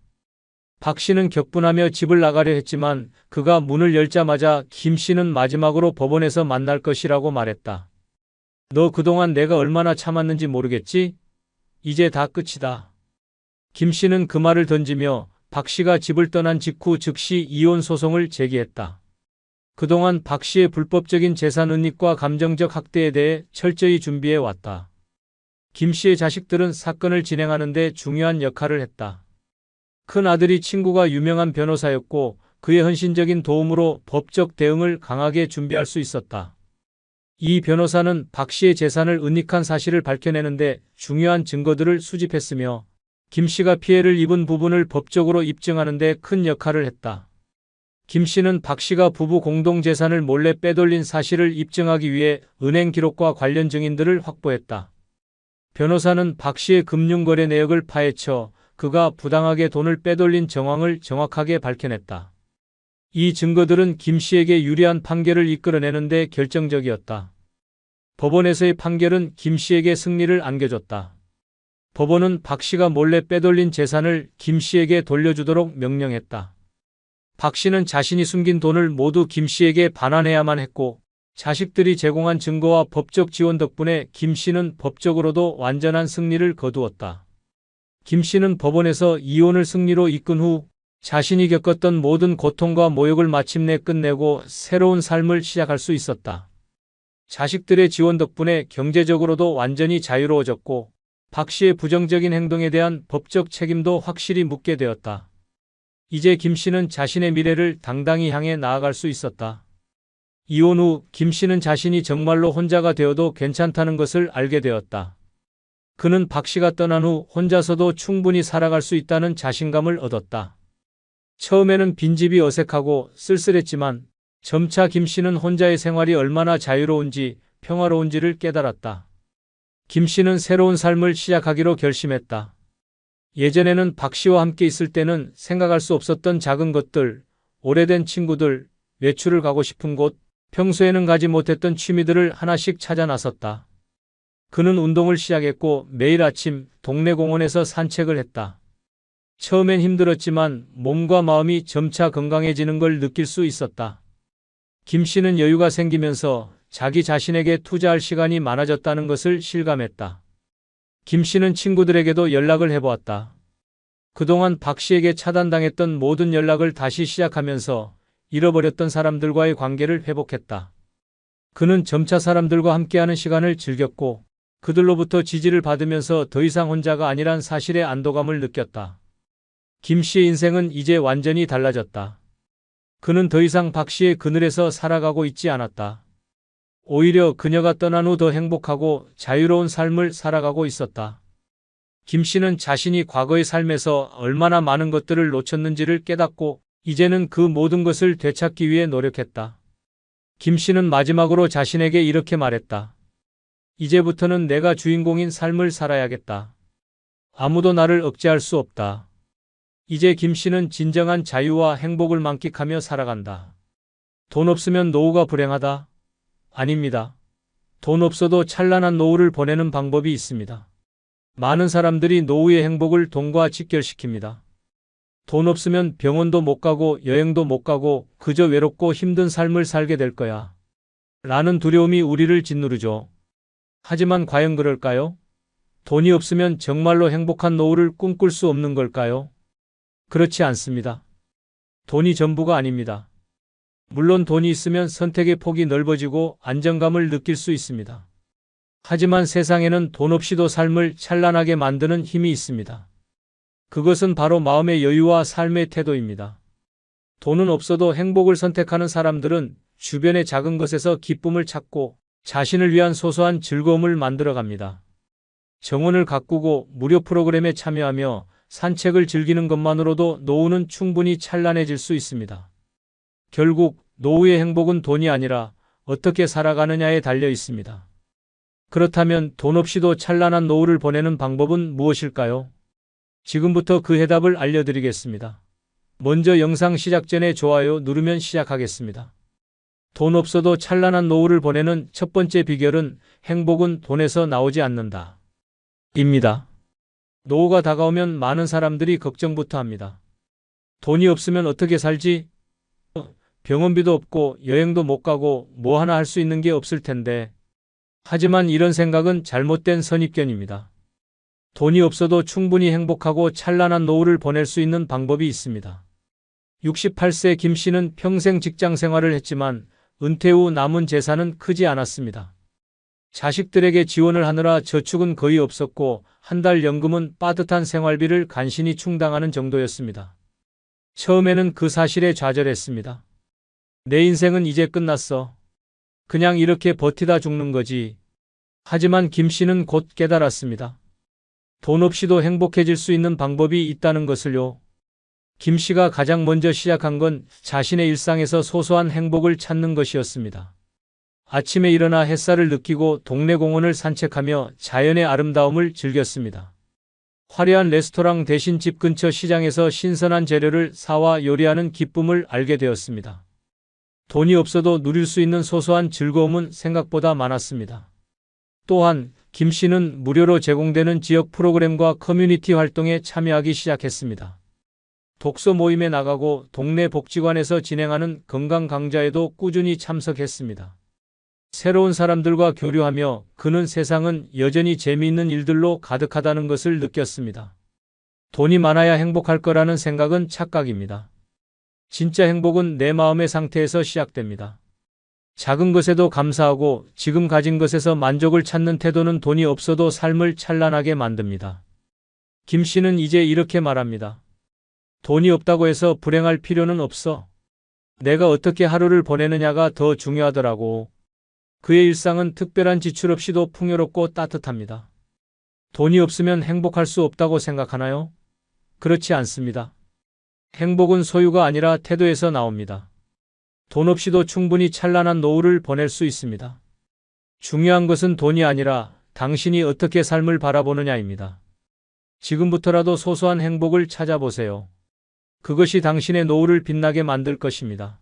박 씨는 격분하며 집을 나가려 했지만 그가 문을 열자마자 김 씨는 마지막으로 법원에서 만날 것이라고 말했다. 너 그동안 내가 얼마나 참았는지 모르겠지? 이제 다 끝이다. 김 씨는 그 말을 던지며 박 씨가 집을 떠난 직후 즉시 이혼 소송을 제기했다. 그동안 박 씨의 불법적인 재산 은닉과 감정적 학대에 대해 철저히 준비해 왔다. 김 씨의 자식들은 사건을 진행하는 데 중요한 역할을 했다. 큰 아들이 친구가 유명한 변호사였고 그의 헌신적인 도움으로 법적 대응을 강하게 준비할 수 있었다. 이 변호사는 박 씨의 재산을 은닉한 사실을 밝혀내는데 중요한 증거들을 수집했으며 김 씨가 피해를 입은 부분을 법적으로 입증하는 데 큰 역할을 했다. 김 씨는 박 씨가 부부 공동재산을 몰래 빼돌린 사실을 입증하기 위해 은행 기록과 관련 증인들을 확보했다. 변호사는 박 씨의 금융거래 내역을 파헤쳐 그가 부당하게 돈을 빼돌린 정황을 정확하게 밝혀냈다. 이 증거들은 김 씨에게 유리한 판결을 이끌어내는 데 결정적이었다. 법원에서의 판결은 김 씨에게 승리를 안겨줬다. 법원은 박 씨가 몰래 빼돌린 재산을 김 씨에게 돌려주도록 명령했다. 박 씨는 자신이 숨긴 돈을 모두 김 씨에게 반환해야만 했고 자식들이 제공한 증거와 법적 지원 덕분에 김 씨는 법적으로도 완전한 승리를 거두었다. 김 씨는 법원에서 이혼을 승리로 이끈 후 자신이 겪었던 모든 고통과 모욕을 마침내 끝내고 새로운 삶을 시작할 수 있었다. 자식들의 지원 덕분에 경제적으로도 완전히 자유로워졌고 박 씨의 부정적인 행동에 대한 법적 책임도 확실히 묻게 되었다. 이제 김 씨는 자신의 미래를 당당히 향해 나아갈 수 있었다. 이혼 후 김 씨는 자신이 정말로 혼자가 되어도 괜찮다는 것을 알게 되었다. 그는 박 씨가 떠난 후 혼자서도 충분히 살아갈 수 있다는 자신감을 얻었다. 처음에는 빈집이 어색하고 쓸쓸했지만 점차 김 씨는 혼자의 생활이 얼마나 자유로운지 평화로운지를 깨달았다. 김 씨는 새로운 삶을 시작하기로 결심했다. 예전에는 박 씨와 함께 있을 때는 생각할 수 없었던 작은 것들, 오래된 친구들, 외출을 가고 싶은 곳, 평소에는 가지 못했던 취미들을 하나씩 찾아 나섰다. 그는 운동을 시작했고 매일 아침 동네 공원에서 산책을 했다. 처음엔 힘들었지만 몸과 마음이 점차 건강해지는 걸 느낄 수 있었다. 김 씨는 여유가 생기면서 자기 자신에게 투자할 시간이 많아졌다는 것을 실감했다. 김 씨는 친구들에게도 연락을 해보았다. 그동안 박 씨에게 차단당했던 모든 연락을 다시 시작하면서 잃어버렸던 사람들과의 관계를 회복했다. 그는 점차 사람들과 함께하는 시간을 즐겼고 그들로부터 지지를 받으면서 더 이상 혼자가 아니란 사실의 안도감을 느꼈다. 김 씨의 인생은 이제 완전히 달라졌다. 그는 더 이상 박 씨의 그늘에서 살아가고 있지 않았다. 오히려 그녀가 떠난 후 더 행복하고 자유로운 삶을 살아가고 있었다. 김 씨는 자신이 과거의 삶에서 얼마나 많은 것들을 놓쳤는지를 깨닫고 이제는 그 모든 것을 되찾기 위해 노력했다. 김 씨는 마지막으로 자신에게 이렇게 말했다. 이제부터는 내가 주인공인 삶을 살아야겠다. 아무도 나를 억제할 수 없다. 이제 김 씨는 진정한 자유와 행복을 만끽하며 살아간다. 돈 없으면 노후가 불행하다? 아닙니다. 돈 없어도 찬란한 노후를 보내는 방법이 있습니다. 많은 사람들이 노후의 행복을 돈과 직결시킵니다. 돈 없으면 병원도 못 가고 여행도 못 가고 그저 외롭고 힘든 삶을 살게 될 거야. 라는 두려움이 우리를 짓누르죠. 하지만 과연 그럴까요? 돈이 없으면 정말로 행복한 노후를 꿈꿀 수 없는 걸까요? 그렇지 않습니다. 돈이 전부가 아닙니다. 물론 돈이 있으면 선택의 폭이 넓어지고 안정감을 느낄 수 있습니다. 하지만 세상에는 돈 없이도 삶을 찬란하게 만드는 힘이 있습니다. 그것은 바로 마음의 여유와 삶의 태도입니다. 돈은 없어도 행복을 선택하는 사람들은 주변의 작은 것에서 기쁨을 찾고 자신을 위한 소소한 즐거움을 만들어갑니다. 정원을 가꾸고 무료 프로그램에 참여하며 산책을 즐기는 것만으로도 노후는 충분히 찬란해질 수 있습니다. 결국 노후의 행복은 돈이 아니라 어떻게 살아가느냐에 달려 있습니다. 그렇다면 돈 없이도 찬란한 노후를 보내는 방법은 무엇일까요? 지금부터 그 해답을 알려드리겠습니다. 먼저 영상 시작 전에 좋아요 누르면 시작하겠습니다. 돈 없어도 찬란한 노후를 보내는 첫 번째 비결은 행복은 돈에서 나오지 않는다. 입니다. 노후가 다가오면 많은 사람들이 걱정부터 합니다. 돈이 없으면 어떻게 살지? 병원비도 없고 여행도 못 가고 뭐 하나 할 수 있는 게 없을 텐데. 하지만 이런 생각은 잘못된 선입견입니다. 돈이 없어도 충분히 행복하고 찬란한 노후를 보낼 수 있는 방법이 있습니다. 68세 김 씨는 평생 직장 생활을 했지만 은퇴 후 남은 재산은 크지 않았습니다. 자식들에게 지원을 하느라 저축은 거의 없었고 한 달 연금은 빠듯한 생활비를 간신히 충당하는 정도였습니다. 처음에는 그 사실에 좌절했습니다. 내 인생은 이제 끝났어. 그냥 이렇게 버티다 죽는 거지. 하지만 김 씨는 곧 깨달았습니다. 돈 없이도 행복해질 수 있는 방법이 있다는 것을요. 김 씨가 가장 먼저 시작한 건 자신의 일상에서 소소한 행복을 찾는 것이었습니다. 아침에 일어나 햇살을 느끼고 동네 공원을 산책하며 자연의 아름다움을 즐겼습니다. 화려한 레스토랑 대신 집 근처 시장에서 신선한 재료를 사와 요리하는 기쁨을 알게 되었습니다. 돈이 없어도 누릴 수 있는 소소한 즐거움은 생각보다 많았습니다. 또한 김 씨는 무료로 제공되는 지역 프로그램과 커뮤니티 활동에 참여하기 시작했습니다. 독서 모임에 나가고 동네 복지관에서 진행하는 건강 강좌에도 꾸준히 참석했습니다. 새로운 사람들과 교류하며 그는 세상은 여전히 재미있는 일들로 가득하다는 것을 느꼈습니다. 돈이 많아야 행복할 거라는 생각은 착각입니다. 진짜 행복은 내 마음의 상태에서 시작됩니다. 작은 것에도 감사하고 지금 가진 것에서 만족을 찾는 태도는 돈이 없어도 삶을 찬란하게 만듭니다. 김 씨는 이제 이렇게 말합니다. 돈이 없다고 해서 불행할 필요는 없어. 내가 어떻게 하루를 보내느냐가 더 중요하더라고. 그의 일상은 특별한 지출 없이도 풍요롭고 따뜻합니다. 돈이 없으면 행복할 수 없다고 생각하나요? 그렇지 않습니다. 행복은 소유가 아니라 태도에서 나옵니다. 돈 없이도 충분히 찬란한 노후를 보낼 수 있습니다. 중요한 것은 돈이 아니라 당신이 어떻게 삶을 바라보느냐입니다. 지금부터라도 소소한 행복을 찾아보세요. 그것이 당신의 노후를 빛나게 만들 것입니다.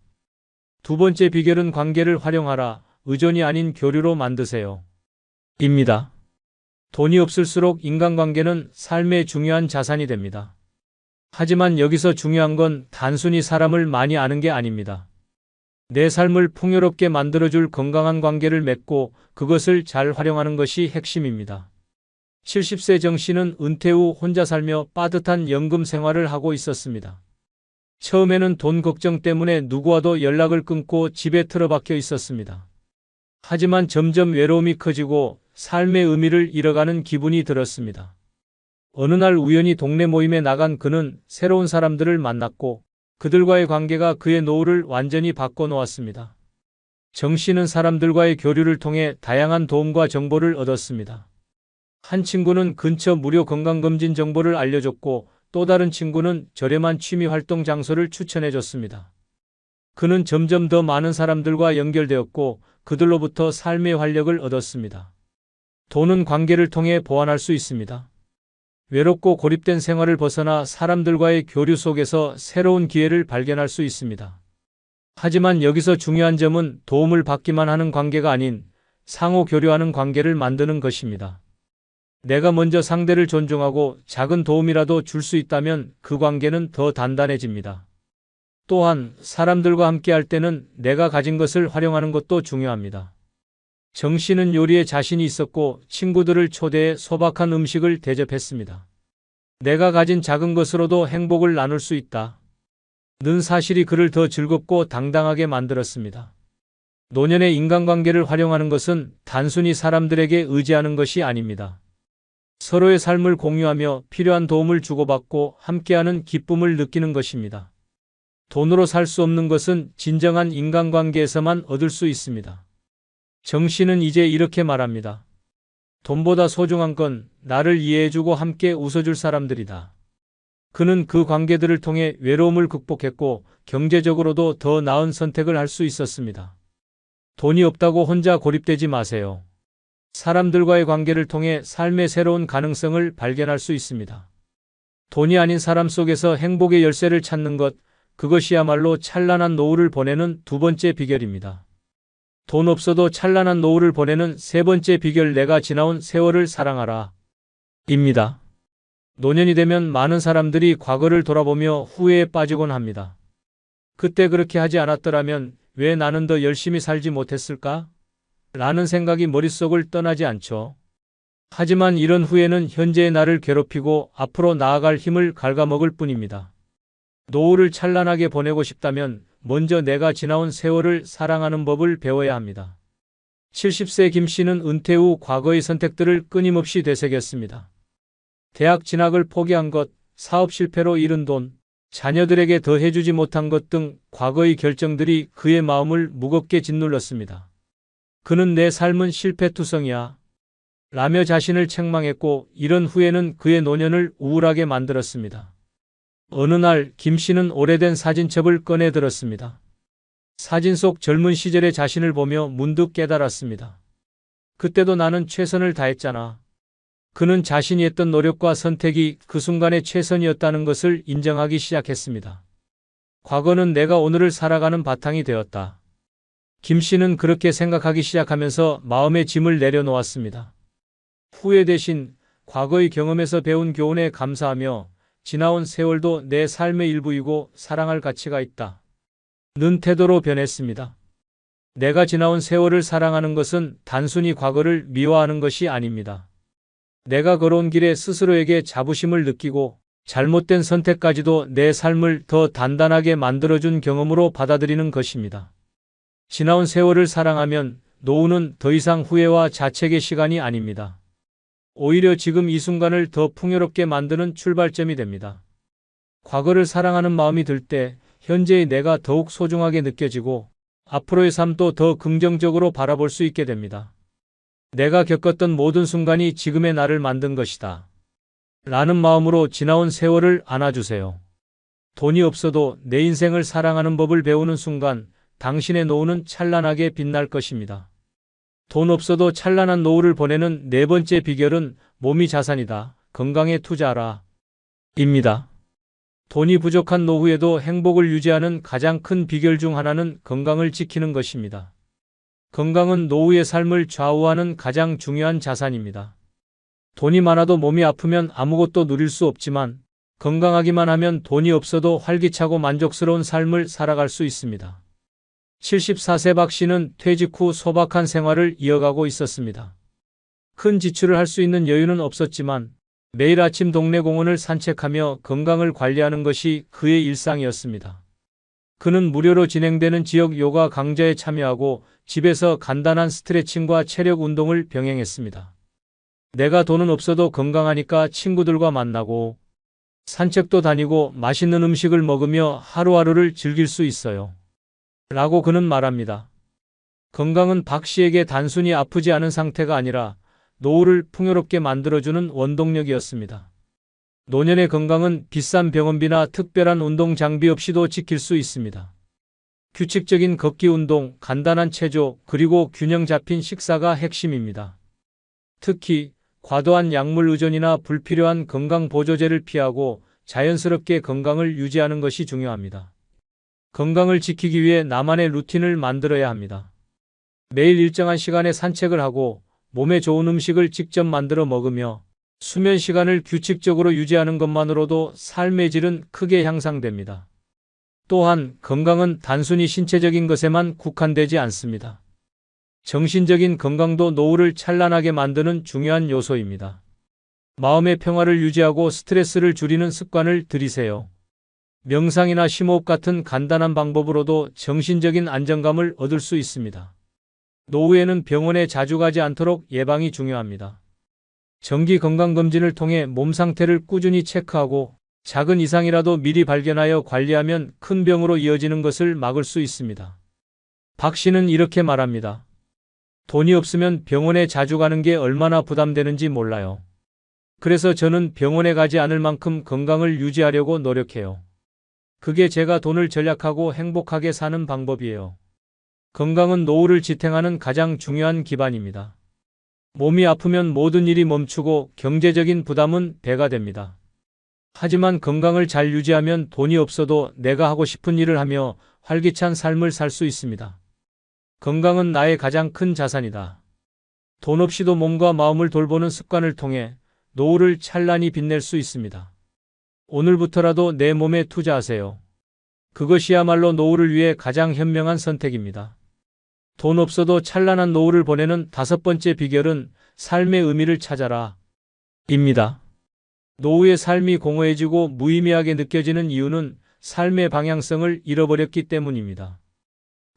두 번째 비결은 관계를 활용하라. 의존이 아닌 교류로 만드세요. 입니다. 돈이 없을수록 인간관계는 삶의 중요한 자산이 됩니다. 하지만 여기서 중요한 건 단순히 사람을 많이 아는 게 아닙니다. 내 삶을 풍요롭게 만들어줄 건강한 관계를 맺고 그것을 잘 활용하는 것이 핵심입니다. 70세 정 씨는 은퇴 후 혼자 살며 빠듯한 연금 생활을 하고 있었습니다. 처음에는 돈 걱정 때문에 누구와도 연락을 끊고 집에 틀어박혀 있었습니다. 하지만 점점 외로움이 커지고 삶의 의미를 잃어가는 기분이 들었습니다. 어느 날 우연히 동네 모임에 나간 그는 새로운 사람들을 만났고 그들과의 관계가 그의 노후를 완전히 바꿔놓았습니다. 정 씨는 사람들과의 교류를 통해 다양한 도움과 정보를 얻었습니다. 한 친구는 근처 무료 건강검진 정보를 알려줬고 또 다른 친구는 저렴한 취미활동 장소를 추천해줬습니다. 그는 점점 더 많은 사람들과 연결되었고 그들로부터 삶의 활력을 얻었습니다. 돈은 관계를 통해 보완할 수 있습니다. 외롭고 고립된 생활을 벗어나 사람들과의 교류 속에서 새로운 기회를 발견할 수 있습니다. 하지만 여기서 중요한 점은 도움을 받기만 하는 관계가 아닌 상호 교류하는 관계를 만드는 것입니다. 내가 먼저 상대를 존중하고 작은 도움이라도 줄 수 있다면 그 관계는 더 단단해집니다. 또한 사람들과 함께할 때는 내가 가진 것을 활용하는 것도 중요합니다. 정 씨는 요리에 자신이 있었고 친구들을 초대해 소박한 음식을 대접했습니다. 내가 가진 작은 것으로도 행복을 나눌 수 있다. 는 사실이 그를 더 즐겁고 당당하게 만들었습니다. 노년의 인간관계를 활용하는 것은 단순히 사람들에게 의지하는 것이 아닙니다. 서로의 삶을 공유하며 필요한 도움을 주고받고 함께하는 기쁨을 느끼는 것입니다. 돈으로 살 수 없는 것은 진정한 인간관계에서만 얻을 수 있습니다. 정 씨는 이제 이렇게 말합니다. 돈보다 소중한 건 나를 이해해주고 함께 웃어줄 사람들이다. 그는 그 관계들을 통해 외로움을 극복했고 경제적으로도 더 나은 선택을 할 수 있었습니다. 돈이 없다고 혼자 고립되지 마세요. 사람들과의 관계를 통해 삶의 새로운 가능성을 발견할 수 있습니다. 돈이 아닌 사람 속에서 행복의 열쇠를 찾는 것, 그것이야말로 찬란한 노후를 보내는 두 번째 비결입니다. 돈 없어도 찬란한 노후를 보내는 세 번째 비결, 내가 지나온 세월을 사랑하라. 입니다. 노년이 되면 많은 사람들이 과거를 돌아보며 후회에 빠지곤 합니다. 그때 그렇게 하지 않았더라면 왜 나는 더 열심히 살지 못했을까? 라는 생각이 머릿속을 떠나지 않죠. 하지만 이런 후회는 현재의 나를 괴롭히고 앞으로 나아갈 힘을 갉아먹을 뿐입니다. 노후를 찬란하게 보내고 싶다면 먼저 내가 지나온 세월을 사랑하는 법을 배워야 합니다. 70세 김 씨는 은퇴 후 과거의 선택들을 끊임없이 되새겼습니다. 대학 진학을 포기한 것, 사업 실패로 잃은 돈, 자녀들에게 더 해주지 못한 것 등 과거의 결정들이 그의 마음을 무겁게 짓눌렀습니다. 그는 내 삶은 실패투성이야 라며 자신을 책망했고 이런 후회는 그의 노년을 우울하게 만들었습니다. 어느 날 김 씨는 오래된 사진첩을 꺼내 들었습니다. 사진 속 젊은 시절의 자신을 보며 문득 깨달았습니다. 그때도 나는 최선을 다했잖아. 그는 자신이 했던 노력과 선택이 그 순간의 최선이었다는 것을 인정하기 시작했습니다. 과거는 내가 오늘을 살아가는 바탕이 되었다. 김 씨는 그렇게 생각하기 시작하면서 마음의 짐을 내려놓았습니다. 후회 대신 과거의 경험에서 배운 교훈에 감사하며 지나온 세월도 내 삶의 일부이고 사랑할 가치가 있다. 는 태도로 변했습니다. 내가 지나온 세월을 사랑하는 것은 단순히 과거를 미워하는 것이 아닙니다. 내가 걸어온 길에 스스로에게 자부심을 느끼고 잘못된 선택까지도 내 삶을 더 단단하게 만들어준 경험으로 받아들이는 것입니다. 지나온 세월을 사랑하면 노후는 더 이상 후회와 자책의 시간이 아닙니다. 오히려 지금 이 순간을 더 풍요롭게 만드는 출발점이 됩니다. 과거를 사랑하는 마음이 들 때 현재의 내가 더욱 소중하게 느껴지고 앞으로의 삶도 더 긍정적으로 바라볼 수 있게 됩니다. 내가 겪었던 모든 순간이 지금의 나를 만든 것이다. 라는 마음으로 지나온 세월을 안아주세요. 돈이 없어도 내 인생을 사랑하는 법을 배우는 순간 당신의 노후는 찬란하게 빛날 것입니다. 돈 없어도 찬란한 노후를 보내는 네 번째 비결은 몸이 자산이다. 건강에 투자하라. 입니다. 돈이 부족한 노후에도 행복을 유지하는 가장 큰 비결 중 하나는 건강을 지키는 것입니다. 건강은 노후의 삶을 좌우하는 가장 중요한 자산입니다. 돈이 많아도 몸이 아프면 아무것도 누릴 수 없지만 건강하기만 하면 돈이 없어도 활기차고 만족스러운 삶을 살아갈 수 있습니다. 74세 박 씨는 퇴직 후 소박한 생활을 이어가고 있었습니다. 큰 지출을 할 수 있는 여유는 없었지만 매일 아침 동네 공원을 산책하며 건강을 관리하는 것이 그의 일상이었습니다. 그는 무료로 진행되는 지역 요가 강좌에 참여하고 집에서 간단한 스트레칭과 체력 운동을 병행했습니다. 내가 돈은 없어도 건강하니까 친구들과 만나고 산책도 다니고 맛있는 음식을 먹으며 하루하루를 즐길 수 있어요. 라고 그는 말합니다. 건강은 박 씨에게 단순히 아프지 않은 상태가 아니라 노후를 풍요롭게 만들어주는 원동력이었습니다. 노년의 건강은 비싼 병원비나 특별한 운동 장비 없이도 지킬 수 있습니다. 규칙적인 걷기 운동, 간단한 체조, 그리고 균형 잡힌 식사가 핵심입니다. 특히 과도한 약물 의존이나 불필요한 건강 보조제를 피하고 자연스럽게 건강을 유지하는 것이 중요합니다. 건강을 지키기 위해 나만의 루틴을 만들어야 합니다. 매일 일정한 시간에 산책을 하고 몸에 좋은 음식을 직접 만들어 먹으며 수면 시간을 규칙적으로 유지하는 것만으로도 삶의 질은 크게 향상됩니다. 또한 건강은 단순히 신체적인 것에만 국한되지 않습니다. 정신적인 건강도 노후를 찬란하게 만드는 중요한 요소입니다. 마음의 평화를 유지하고 스트레스를 줄이는 습관을 들이세요. 명상이나 심호흡 같은 간단한 방법으로도 정신적인 안정감을 얻을 수 있습니다. 노후에는 병원에 자주 가지 않도록 예방이 중요합니다. 정기 건강검진을 통해 몸 상태를 꾸준히 체크하고 작은 이상이라도 미리 발견하여 관리하면 큰 병으로 이어지는 것을 막을 수 있습니다. 박 씨는 이렇게 말합니다. 돈이 없으면 병원에 자주 가는 게 얼마나 부담되는지 몰라요. 그래서 저는 병원에 가지 않을 만큼 건강을 유지하려고 노력해요. 그게 제가 돈을 절약하고 행복하게 사는 방법이에요. 건강은 노후를 지탱하는 가장 중요한 기반입니다. 몸이 아프면 모든 일이 멈추고 경제적인 부담은 배가 됩니다. 하지만 건강을 잘 유지하면 돈이 없어도 내가 하고 싶은 일을 하며 활기찬 삶을 살 수 있습니다. 건강은 나의 가장 큰 자산이다. 돈 없이도 몸과 마음을 돌보는 습관을 통해 노후를 찬란히 빛낼 수 있습니다. 오늘부터라도 내 몸에 투자하세요. 그것이야말로 노후를 위해 가장 현명한 선택입니다. 돈 없어도 찬란한 노후를 보내는 다섯 번째 비결은 삶의 의미를 찾아라. 입니다. 노후의 삶이 공허해지고 무의미하게 느껴지는 이유는 삶의 방향성을 잃어버렸기 때문입니다.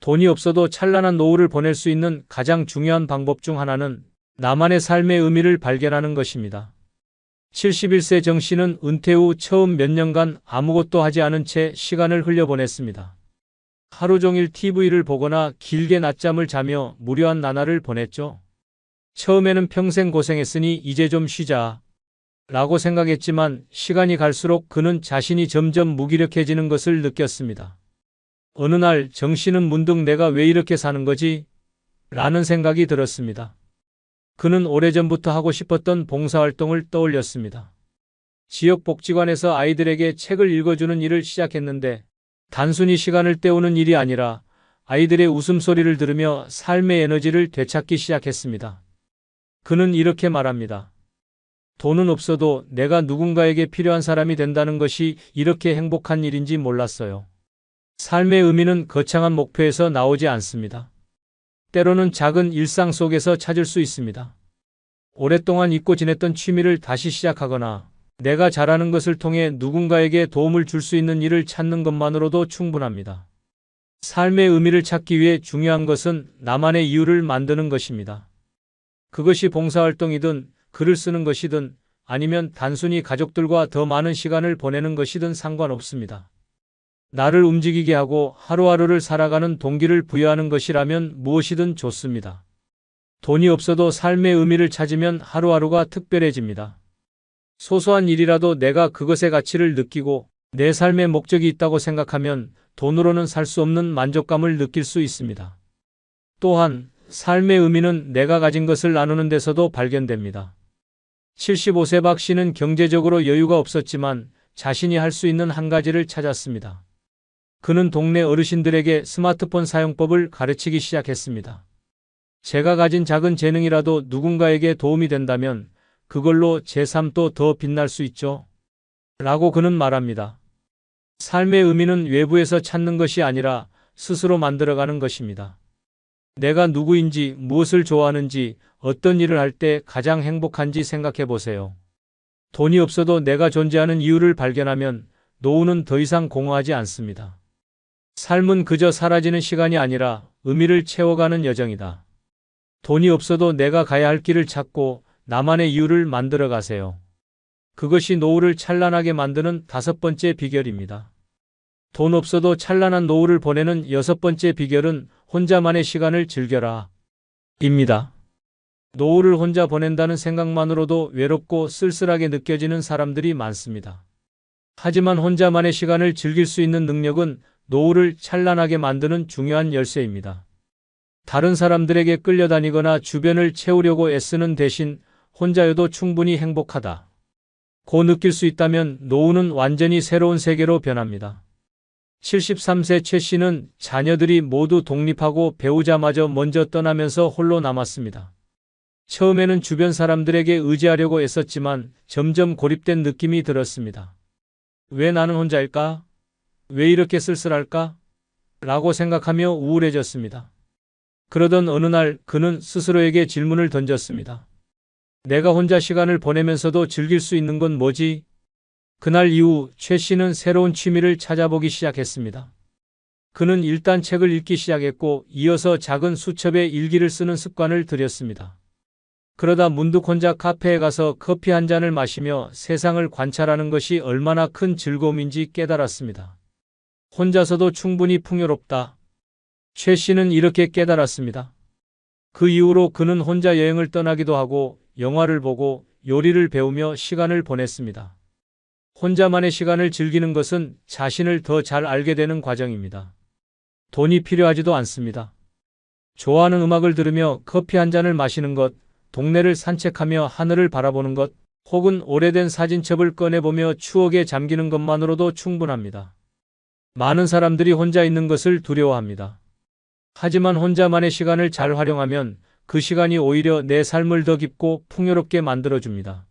돈이 없어도 찬란한 노후를 보낼 수 있는 가장 중요한 방법 중 하나는 나만의 삶의 의미를 발견하는 것입니다. 71세 정 씨는 은퇴 후 처음 몇 년간 아무것도 하지 않은 채 시간을 흘려보냈습니다. 하루 종일 TV를 보거나 길게 낮잠을 자며 무료한 나날을 보냈죠. 처음에는 평생 고생했으니 이제 좀 쉬자 라고 생각했지만 시간이 갈수록 그는 자신이 점점 무기력해지는 것을 느꼈습니다. 어느 날 정 씨는 문득 내가 왜 이렇게 사는 거지? 라는 생각이 들었습니다. 그는 오래전부터 하고 싶었던 봉사활동을 떠올렸습니다. 지역 복지관에서 아이들에게 책을 읽어주는 일을 시작했는데 단순히 시간을 때우는 일이 아니라 아이들의 웃음소리를 들으며 삶의 에너지를 되찾기 시작했습니다. 그는 이렇게 말합니다. 돈은 없어도 내가 누군가에게 필요한 사람이 된다는 것이 이렇게 행복한 일인지 몰랐어요. 삶의 의미는 거창한 목표에서 나오지 않습니다. 때로는 작은 일상 속에서 찾을 수 있습니다. 오랫동안 잊고 지냈던 취미를 다시 시작하거나 내가 잘하는 것을 통해 누군가에게 도움을 줄 수 있는 일을 찾는 것만으로도 충분합니다. 삶의 의미를 찾기 위해 중요한 것은 나만의 이유를 만드는 것입니다. 그것이 봉사활동이든 글을 쓰는 것이든 아니면 단순히 가족들과 더 많은 시간을 보내는 것이든 상관없습니다. 나를 움직이게 하고 하루하루를 살아가는 동기를 부여하는 것이라면 무엇이든 좋습니다. 돈이 없어도 삶의 의미를 찾으면 하루하루가 특별해집니다. 소소한 일이라도 내가 그것의 가치를 느끼고 내 삶의 목적이 있다고 생각하면 돈으로는 살 수 없는 만족감을 느낄 수 있습니다. 또한 삶의 의미는 내가 가진 것을 나누는 데서도 발견됩니다. 75세 박 씨는 경제적으로 여유가 없었지만 자신이 할 수 있는 한 가지를 찾았습니다. 그는 동네 어르신들에게 스마트폰 사용법을 가르치기 시작했습니다. 제가 가진 작은 재능이라도 누군가에게 도움이 된다면 그걸로 제 삶도 더 빛날 수 있죠. 라고 그는 말합니다. 삶의 의미는 외부에서 찾는 것이 아니라 스스로 만들어가는 것입니다. 내가 누구인지, 무엇을 좋아하는지, 어떤 일을 할 때 가장 행복한지 생각해 보세요. 돈이 없어도 내가 존재하는 이유를 발견하면 노후는 더 이상 공허하지 않습니다. 삶은 그저 사라지는 시간이 아니라 의미를 채워가는 여정이다. 돈이 없어도 내가 가야 할 길을 찾고 나만의 이유를 만들어 가세요. 그것이 노후를 찬란하게 만드는 5번째 비결입니다. 돈 없어도 찬란한 노후를 보내는 6번째 비결은 혼자만의 시간을 즐겨라. 입니다. 노후를 혼자 보낸다는 생각만으로도 외롭고 쓸쓸하게 느껴지는 사람들이 많습니다. 하지만 혼자만의 시간을 즐길 수 있는 능력은 노후를 찬란하게 만드는 중요한 열쇠입니다. 다른 사람들에게 끌려다니거나 주변을 채우려고 애쓰는 대신 혼자여도 충분히 행복하다 고 느낄 수 있다면 노후는 완전히 새로운 세계로 변합니다. 73세 최 씨는 자녀들이 모두 독립하고 배우자마저 먼저 떠나면서 홀로 남았습니다. 처음에는 주변 사람들에게 의지하려고 애썼지만 점점 고립된 느낌이 들었습니다. 왜 나는 혼자일까? 왜 이렇게 쓸쓸할까? 라고 생각하며 우울해졌습니다. 그러던 어느 날 그는 스스로에게 질문을 던졌습니다. 내가 혼자 시간을 보내면서도 즐길 수 있는 건 뭐지? 그날 이후 최 씨는 새로운 취미를 찾아보기 시작했습니다. 그는 일단 책을 읽기 시작했고 이어서 작은 수첩에 일기를 쓰는 습관을 들였습니다. 그러다 문득 혼자 카페에 가서 커피 한 잔을 마시며 세상을 관찰하는 것이 얼마나 큰 즐거움인지 깨달았습니다. 혼자서도 충분히 풍요롭다. 최 씨는 이렇게 깨달았습니다. 그 이후로 그는 혼자 여행을 떠나기도 하고 영화를 보고 요리를 배우며 시간을 보냈습니다. 혼자만의 시간을 즐기는 것은 자신을 더 잘 알게 되는 과정입니다. 돈이 필요하지도 않습니다. 좋아하는 음악을 들으며 커피 한 잔을 마시는 것, 동네를 산책하며 하늘을 바라보는 것, 혹은 오래된 사진첩을 꺼내보며 추억에 잠기는 것만으로도 충분합니다. 많은 사람들이 혼자 있는 것을 두려워합니다. 하지만 혼자만의 시간을 잘 활용하면 그 시간이 오히려 내 삶을 더 깊고 풍요롭게 만들어줍니다.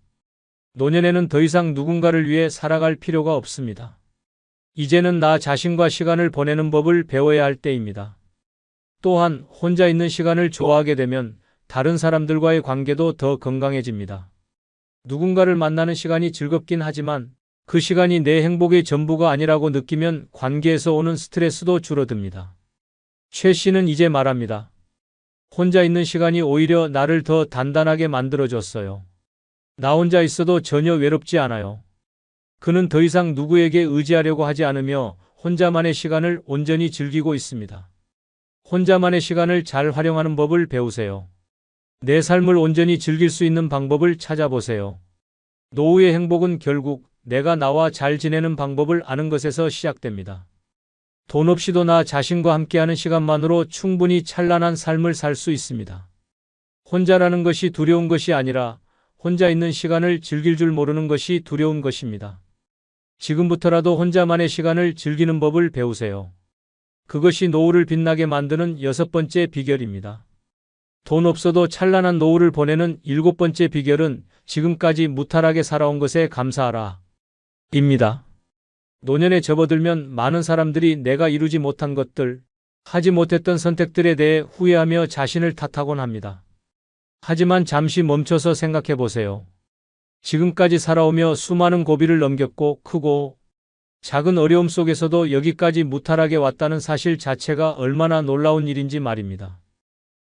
노년에는 더 이상 누군가를 위해 살아갈 필요가 없습니다. 이제는 나 자신과 시간을 보내는 법을 배워야 할 때입니다. 또한 혼자 있는 시간을 좋아하게 되면 다른 사람들과의 관계도 더 건강해집니다. 누군가를 만나는 시간이 즐겁긴 하지만 그 시간이 내 행복의 전부가 아니라고 느끼면 관계에서 오는 스트레스도 줄어듭니다. 최 씨는 이제 말합니다. 혼자 있는 시간이 오히려 나를 더 단단하게 만들어줬어요. 나 혼자 있어도 전혀 외롭지 않아요. 그는 더 이상 누구에게 의지하려고 하지 않으며 혼자만의 시간을 온전히 즐기고 있습니다. 혼자만의 시간을 잘 활용하는 법을 배우세요. 내 삶을 온전히 즐길 수 있는 방법을 찾아보세요. 노후의 행복은 결국 내가 나와 잘 지내는 방법을 아는 것에서 시작됩니다. 돈 없이도 나 자신과 함께하는 시간만으로 충분히 찬란한 삶을 살 수 있습니다. 혼자라는 것이 두려운 것이 아니라 혼자 있는 시간을 즐길 줄 모르는 것이 두려운 것입니다. 지금부터라도 혼자만의 시간을 즐기는 법을 배우세요. 그것이 노후를 빛나게 만드는 6번째 비결입니다. 돈 없어도 찬란한 노후를 보내는 7번째 비결은 지금까지 무탈하게 살아온 것에 감사하라. 입니다. 노년에 접어들면 많은 사람들이 내가 이루지 못한 것들, 하지 못했던 선택들에 대해 후회하며 자신을 탓하곤 합니다. 하지만 잠시 멈춰서 생각해 보세요. 지금까지 살아오며 수많은 고비를 넘겼고 크고 작은 어려움 속에서도 여기까지 무탈하게 왔다는 사실 자체가 얼마나 놀라운 일인지 말입니다.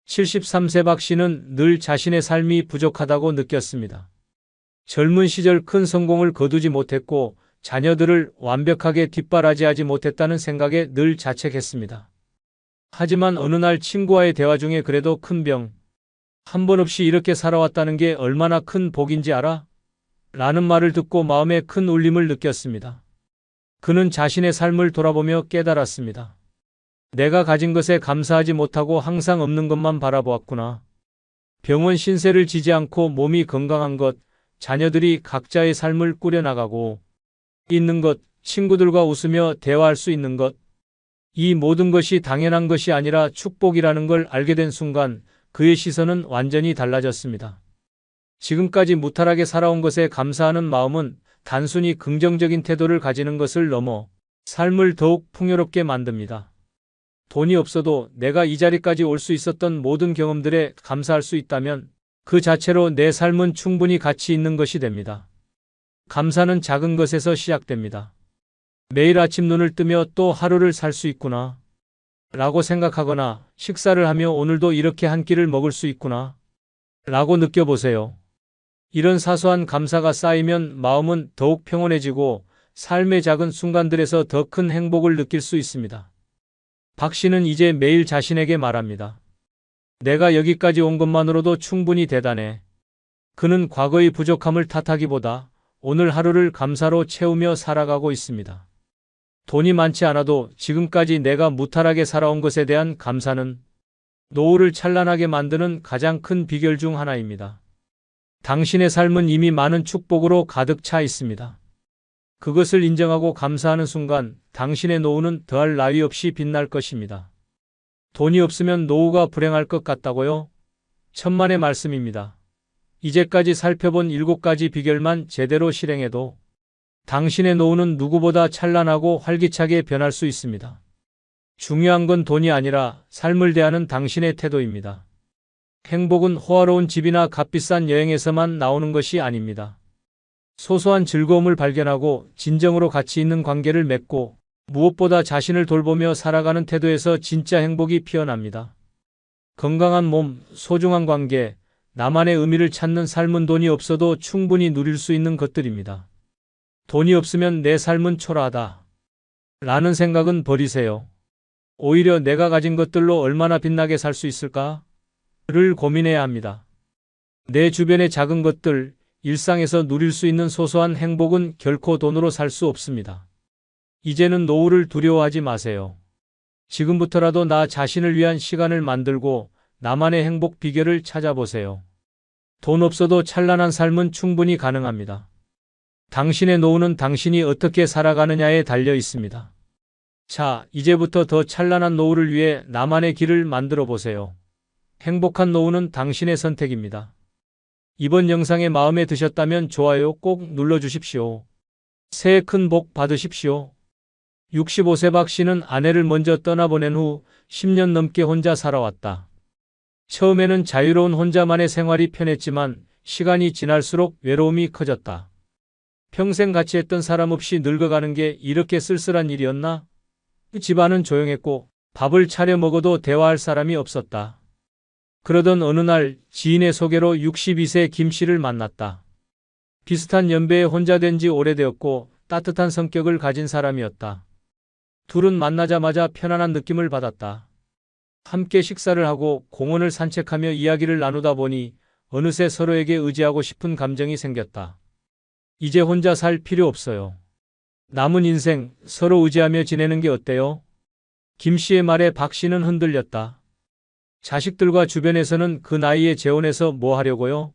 73세 박 씨는 늘 자신의 삶이 부족하다고 느꼈습니다. 젊은 시절 큰 성공을 거두지 못했고 자녀들을 완벽하게 뒷바라지하지 못했다는 생각에 늘 자책했습니다. 하지만 어느 날 친구와의 대화 중에 그래도 큰 병 한 번 없이 이렇게 살아왔다는 게 얼마나 큰 복인지 알아? 라는 말을 듣고 마음에 큰 울림을 느꼈습니다. 그는 자신의 삶을 돌아보며 깨달았습니다. 내가 가진 것에 감사하지 못하고 항상 없는 것만 바라보았구나. 병원 신세를 지지 않고 몸이 건강한 것, 자녀들이 각자의 삶을 꾸려나가고 있는 것, 친구들과 웃으며 대화할 수 있는 것, 이 모든 것이 당연한 것이 아니라 축복이라는 걸 알게 된 순간 그의 시선은 완전히 달라졌습니다. 지금까지 무탈하게 살아온 것에 감사하는 마음은 단순히 긍정적인 태도를 가지는 것을 넘어 삶을 더욱 풍요롭게 만듭니다. 돈이 없어도 내가 이 자리까지 올 수 있었던 모든 경험들에 감사할 수 있다면 그 자체로 내 삶은 충분히 가치 있는 것이 됩니다. 감사는 작은 것에서 시작됩니다. 매일 아침 눈을 뜨며 또 하루를 살 수 있구나 라고 생각하거나 식사를 하며 오늘도 이렇게 한 끼를 먹을 수 있구나 라고 느껴보세요. 이런 사소한 감사가 쌓이면 마음은 더욱 평온해지고 삶의 작은 순간들에서 더 큰 행복을 느낄 수 있습니다. 박 씨는 이제 매일 자신에게 말합니다. 내가 여기까지 온 것만으로도 충분히 대단해. 그는 과거의 부족함을 탓하기보다 오늘 하루를 감사로 채우며 살아가고 있습니다. 돈이 많지 않아도 지금까지 내가 무탈하게 살아온 것에 대한 감사는 노후를 찬란하게 만드는 가장 큰 비결 중 하나입니다. 당신의 삶은 이미 많은 축복으로 가득 차 있습니다. 그것을 인정하고 감사하는 순간 당신의 노후는 더할 나위 없이 빛날 것입니다. 돈이 없으면 노후가 불행할 것 같다고요? 천만의 말씀입니다. 이제까지 살펴본 7가지 비결만 제대로 실행해도 당신의 노후는 누구보다 찬란하고 활기차게 변할 수 있습니다. 중요한 건 돈이 아니라 삶을 대하는 당신의 태도입니다. 행복은 호화로운 집이나 값비싼 여행에서만 나오는 것이 아닙니다. 소소한 즐거움을 발견하고 진정으로 가치 있는 관계를 맺고 무엇보다 자신을 돌보며 살아가는 태도에서 진짜 행복이 피어납니다. 건강한 몸, 소중한 관계, 나만의 의미를 찾는 삶은 돈이 없어도 충분히 누릴 수 있는 것들입니다. 돈이 없으면 내 삶은 초라하다 라는 생각은 버리세요. 오히려 내가 가진 것들로 얼마나 빛나게 살 수 있을까? 를 고민해야 합니다. 내 주변의 작은 것들, 일상에서 누릴 수 있는 소소한 행복은 결코 돈으로 살 수 없습니다. 이제는 노후를 두려워하지 마세요. 지금부터라도 나 자신을 위한 시간을 만들고 나만의 행복 비결을 찾아보세요. 돈 없어도 찬란한 삶은 충분히 가능합니다. 당신의 노후는 당신이 어떻게 살아가느냐에 달려 있습니다. 자, 이제부터 더 찬란한 노후를 위해 나만의 길을 만들어 보세요. 행복한 노후는 당신의 선택입니다. 이번 영상이 마음에 드셨다면 좋아요 꼭 눌러주십시오. 새해 큰 복 받으십시오. 65세 박 씨는 아내를 먼저 떠나보낸 후 10년 넘게 혼자 살아왔다. 처음에는 자유로운 혼자만의 생활이 편했지만 시간이 지날수록 외로움이 커졌다. 평생 같이 했던 사람 없이 늙어가는 게 이렇게 쓸쓸한 일이었나? 집안은 조용했고 밥을 차려 먹어도 대화할 사람이 없었다. 그러던 어느 날 지인의 소개로 62세 김 씨를 만났다. 비슷한 연배에 혼자 된 지 오래되었고 따뜻한 성격을 가진 사람이었다. 둘은 만나자마자 편안한 느낌을 받았다. 함께 식사를 하고 공원을 산책하며 이야기를 나누다 보니 어느새 서로에게 의지하고 싶은 감정이 생겼다. 이제 혼자 살 필요 없어요. 남은 인생 서로 의지하며 지내는 게 어때요? 김 씨의 말에 박 씨는 흔들렸다. 자식들과 주변에서는 그 나이에 재혼해서 뭐 하려고요?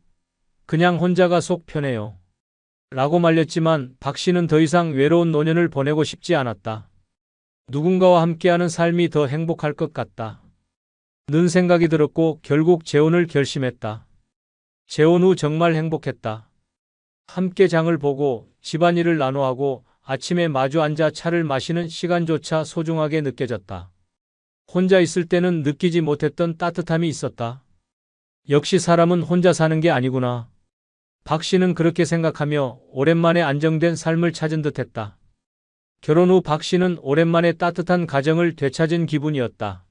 그냥 혼자가 속 편해요. 라고 말렸지만 박 씨는 더 이상 외로운 노년을 보내고 싶지 않았다. 누군가와 함께하는 삶이 더 행복할 것 같다. 는 생각이 들었고 결국 재혼을 결심했다. 재혼 후 정말 행복했다. 함께 장을 보고 집안일을 나눠하고 아침에 마주 앉아 차를 마시는 시간조차 소중하게 느껴졌다. 혼자 있을 때는 느끼지 못했던 따뜻함이 있었다. 역시 사람은 혼자 사는 게 아니구나. 박 씨는 그렇게 생각하며 오랜만에 안정된 삶을 찾은 듯했다. 결혼 후 박 씨는 오랜만에 따뜻한 가정을 되찾은 기분이었다.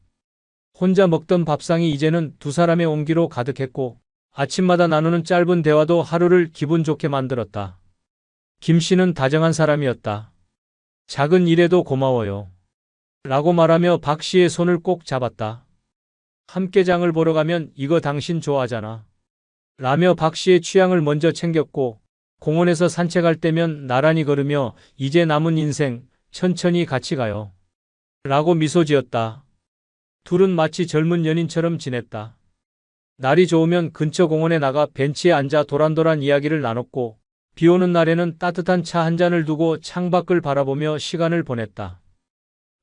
혼자 먹던 밥상이 이제는 두 사람의 온기로 가득했고 아침마다 나누는 짧은 대화도 하루를 기분 좋게 만들었다. 김 씨는 다정한 사람이었다. 작은 일에도 고마워요. 라고 말하며 박 씨의 손을 꼭 잡았다. 함께 장을 보러 가면 이거 당신 좋아하잖아. 라며 박 씨의 취향을 먼저 챙겼고 공원에서 산책할 때면 나란히 걸으며 이제 남은 인생 천천히 같이 가요. 라고 미소 지었다. 둘은 마치 젊은 연인처럼 지냈다. 날이 좋으면 근처 공원에 나가 벤치에 앉아 도란도란 이야기를 나눴고 비 오는 날에는 따뜻한 차 한 잔을 두고 창밖을 바라보며 시간을 보냈다.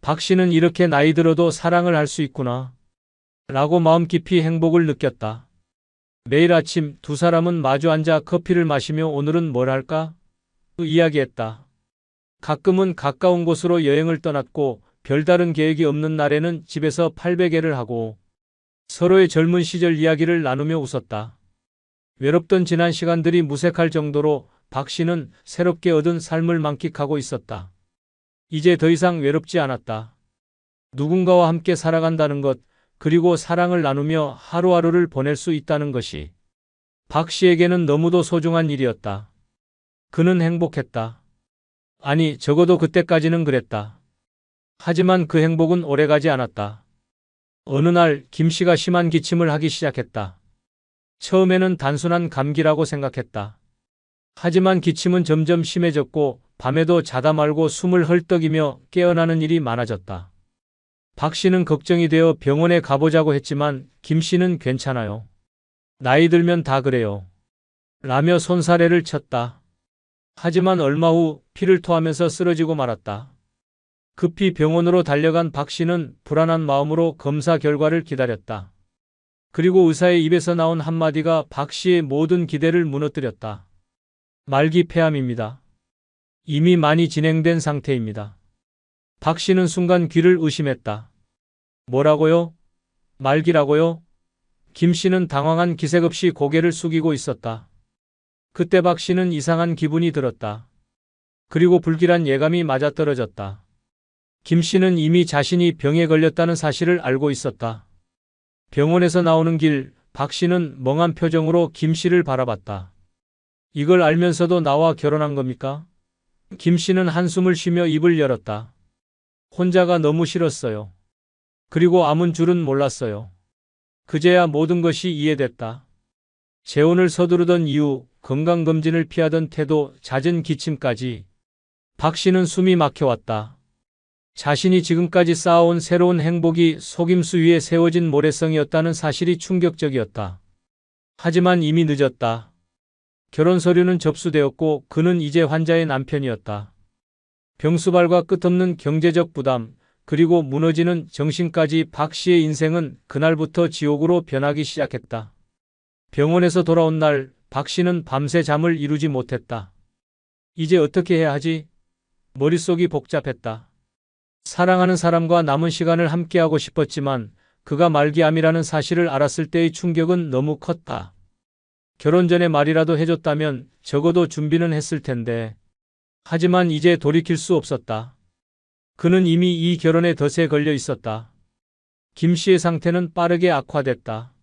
박 씨는 이렇게 나이 들어도 사랑을 할 수 있구나. 라고 마음 깊이 행복을 느꼈다. 매일 아침 두 사람은 마주 앉아 커피를 마시며 오늘은 뭘 할까? 이야기했다. 가끔은 가까운 곳으로 여행을 떠났고 별다른 계획이 없는 날에는 집에서 팔베개를 하고 서로의 젊은 시절 이야기를 나누며 웃었다. 외롭던 지난 시간들이 무색할 정도로 박 씨는 새롭게 얻은 삶을 만끽하고 있었다. 이제 더 이상 외롭지 않았다. 누군가와 함께 살아간다는 것, 그리고 사랑을 나누며 하루하루를 보낼 수 있다는 것이 박 씨에게는 너무도 소중한 일이었다. 그는 행복했다. 아니, 적어도 그때까지는 그랬다. 하지만 그 행복은 오래가지 않았다. 어느 날 김 씨가 심한 기침을 하기 시작했다. 처음에는 단순한 감기라고 생각했다. 하지만 기침은 점점 심해졌고 밤에도 자다 말고 숨을 헐떡이며 깨어나는 일이 많아졌다. 박 씨는 걱정이 되어 병원에 가보자고 했지만 김 씨는 괜찮아요. 나이 들면 다 그래요. 라며 손사래를 쳤다. 하지만 얼마 후 피를 토하면서 쓰러지고 말았다. 급히 병원으로 달려간 박 씨는 불안한 마음으로 검사 결과를 기다렸다. 그리고 의사의 입에서 나온 한마디가 박 씨의 모든 기대를 무너뜨렸다. 말기 폐암입니다. 이미 많이 진행된 상태입니다. 박 씨는 순간 귀를 의심했다. 뭐라고요? 말기라고요? 김 씨는 당황한 기색 없이 고개를 숙이고 있었다. 그때 박 씨는 이상한 기분이 들었다. 그리고 불길한 예감이 맞아떨어졌다. 김 씨는 이미 자신이 병에 걸렸다는 사실을 알고 있었다. 병원에서 나오는 길, 박 씨는 멍한 표정으로 김 씨를 바라봤다. 이걸 알면서도 나와 결혼한 겁니까? 김 씨는 한숨을 쉬며 입을 열었다. 혼자가 너무 싫었어요. 그리고 아문 줄은 몰랐어요. 그제야 모든 것이 이해됐다. 재혼을 서두르던 이유, 건강검진을 피하던 태도, 잦은 기침까지 박 씨는 숨이 막혀왔다. 자신이 지금까지 쌓아온 새로운 행복이 속임수 위에 세워진 모래성이었다는 사실이 충격적이었다. 하지만 이미 늦었다. 결혼 서류는 접수되었고 그는 이제 환자의 남편이었다. 병수발과 끝없는 경제적 부담, 그리고 무너지는 정신까지 박 씨의 인생은 그날부터 지옥으로 변하기 시작했다. 병원에서 돌아온 날, 박 씨는 밤새 잠을 이루지 못했다. 이제 어떻게 해야 하지? 머릿속이 복잡했다. 사랑하는 사람과 남은 시간을 함께하고 싶었지만 그가 말기암이라는 사실을 알았을 때의 충격은 너무 컸다. 결혼 전에 말이라도 해줬다면 적어도 준비는 했을 텐데. 하지만 이제 돌이킬 수 없었다. 그는 이미 이 결혼에 덫에 걸려 있었다. 김 씨의 상태는 빠르게 악화됐다.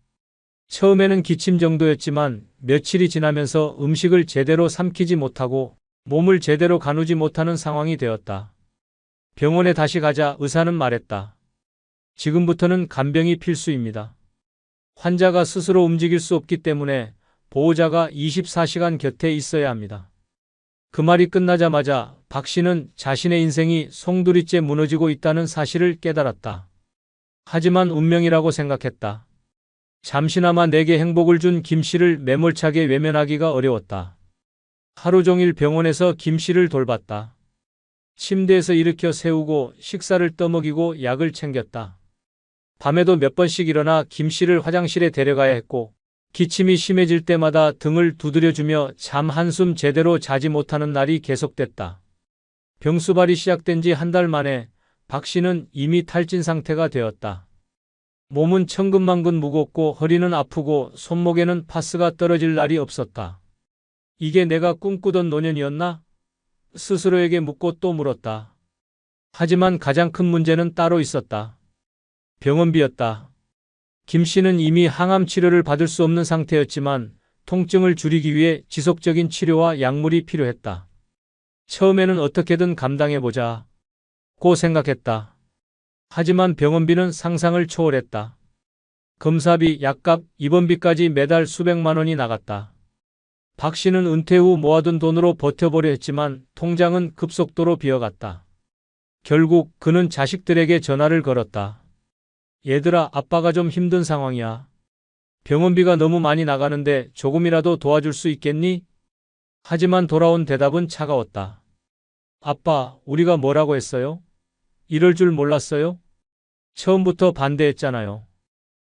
처음에는 기침 정도였지만 며칠이 지나면서 음식을 제대로 삼키지 못하고 몸을 제대로 가누지 못하는 상황이 되었다. 병원에 다시 가자 의사는 말했다. 지금부터는 간병이 필수입니다. 환자가 스스로 움직일 수 없기 때문에 보호자가 24시간 곁에 있어야 합니다. 그 말이 끝나자마자 박 씨는 자신의 인생이 송두리째 무너지고 있다는 사실을 깨달았다. 하지만 운명이라고 생각했다. 잠시나마 내게 행복을 준 김 씨를 매몰차게 외면하기가 어려웠다. 하루 종일 병원에서 김 씨를 돌봤다. 침대에서 일으켜 세우고 식사를 떠먹이고 약을 챙겼다. 밤에도 몇 번씩 일어나 김 씨를 화장실에 데려가야 했고 기침이 심해질 때마다 등을 두드려주며 잠 한숨 제대로 자지 못하는 날이 계속됐다. 병수발이 시작된 지 한 달 만에 박 씨는 이미 탈진 상태가 되었다. 몸은 천근만근 무겁고 허리는 아프고 손목에는 파스가 떨어질 날이 없었다. 이게 내가 꿈꾸던 노년이었나? 스스로에게 묻고 또 물었다. 하지만 가장 큰 문제는 따로 있었다. 병원비였다. 김 씨는 이미 항암 치료를 받을 수 없는 상태였지만 통증을 줄이기 위해 지속적인 치료와 약물이 필요했다. 처음에는 어떻게든 감당해보자 고 생각했다. 하지만 병원비는 상상을 초월했다. 검사비, 약값, 입원비까지 매달 수백만 원이 나갔다. 박 씨는 은퇴 후 모아둔 돈으로 버텨보려 했지만 통장은 급속도로 비어갔다. 결국 그는 자식들에게 전화를 걸었다. 얘들아, 아빠가 좀 힘든 상황이야. 병원비가 너무 많이 나가는데 조금이라도 도와줄 수 있겠니? 하지만 돌아온 대답은 차가웠다. 아빠, 우리가 뭐라고 했어요? 이럴 줄 몰랐어요? 처음부터 반대했잖아요.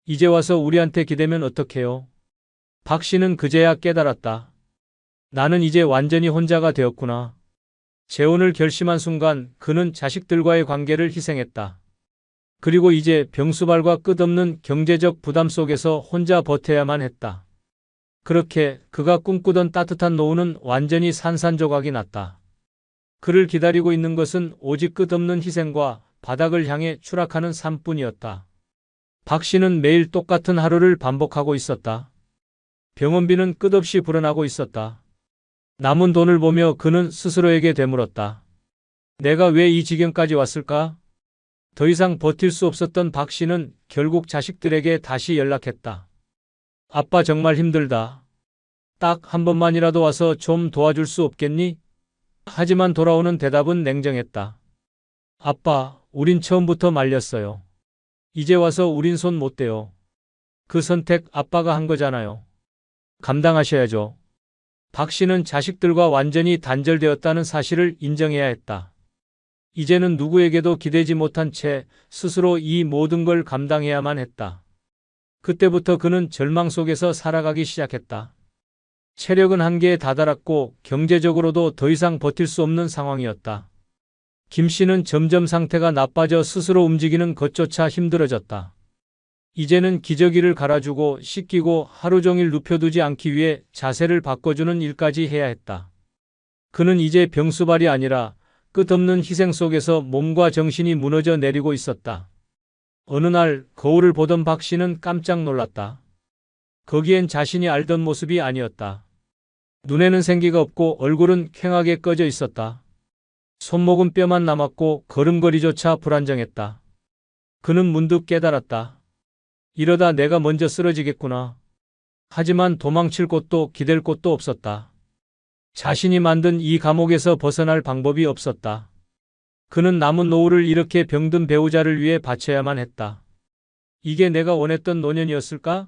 이제 와서 우리한테 기대면 어떡해요? 박 씨는 그제야 깨달았다. 나는 이제 완전히 혼자가 되었구나. 재혼을 결심한 순간 그는 자식들과의 관계를 희생했다. 그리고 이제 병수발과 끝없는 경제적 부담 속에서 혼자 버텨야만 했다. 그렇게 그가 꿈꾸던 따뜻한 노후는 완전히 산산조각이 났다. 그를 기다리고 있는 것은 오직 끝없는 희생과 바닥을 향해 추락하는 삶뿐이었다. 박 씨는 매일 똑같은 하루를 반복하고 있었다. 병원비는 끝없이 불어나고 있었다. 남은 돈을 보며 그는 스스로에게 되물었다. 내가 왜 이 지경까지 왔을까? 더 이상 버틸 수 없었던 박 씨는 결국 자식들에게 다시 연락했다. 아빠 정말 힘들다. 딱 한 번만이라도 와서 좀 도와줄 수 없겠니? 하지만 돌아오는 대답은 냉정했다. 아빠, 우린 처음부터 말렸어요. 이제 와서 우린 손 못 대요. 그 선택 아빠가 한 거잖아요. 감당하셔야죠. 박 씨는 자식들과 완전히 단절되었다는 사실을 인정해야 했다. 이제는 누구에게도 기대지 못한 채 스스로 이 모든 걸 감당해야만 했다. 그때부터 그는 절망 속에서 살아가기 시작했다. 체력은 한계에 다다랐고 경제적으로도 더 이상 버틸 수 없는 상황이었다. 김 씨는 점점 상태가 나빠져 스스로 움직이는 것조차 힘들어졌다. 이제는 기저귀를 갈아주고 씻기고 하루 종일 눕혀두지 않기 위해 자세를 바꿔주는 일까지 해야 했다. 그는 이제 병수발이 아니라 끝없는 희생 속에서 몸과 정신이 무너져 내리고 있었다. 어느 날 거울을 보던 박 씨는 깜짝 놀랐다. 거기엔 자신이 알던 모습이 아니었다. 눈에는 생기가 없고 얼굴은 퀭하게 꺼져 있었다. 손목은 뼈만 남았고 걸음걸이조차 불안정했다. 그는 문득 깨달았다. 이러다 내가 먼저 쓰러지겠구나. 하지만 도망칠 곳도 기댈 곳도 없었다. 자신이 만든 이 감옥에서 벗어날 방법이 없었다. 그는 남은 노후를 이렇게 병든 배우자를 위해 바쳐야만 했다. 이게 내가 원했던 노년이었을까?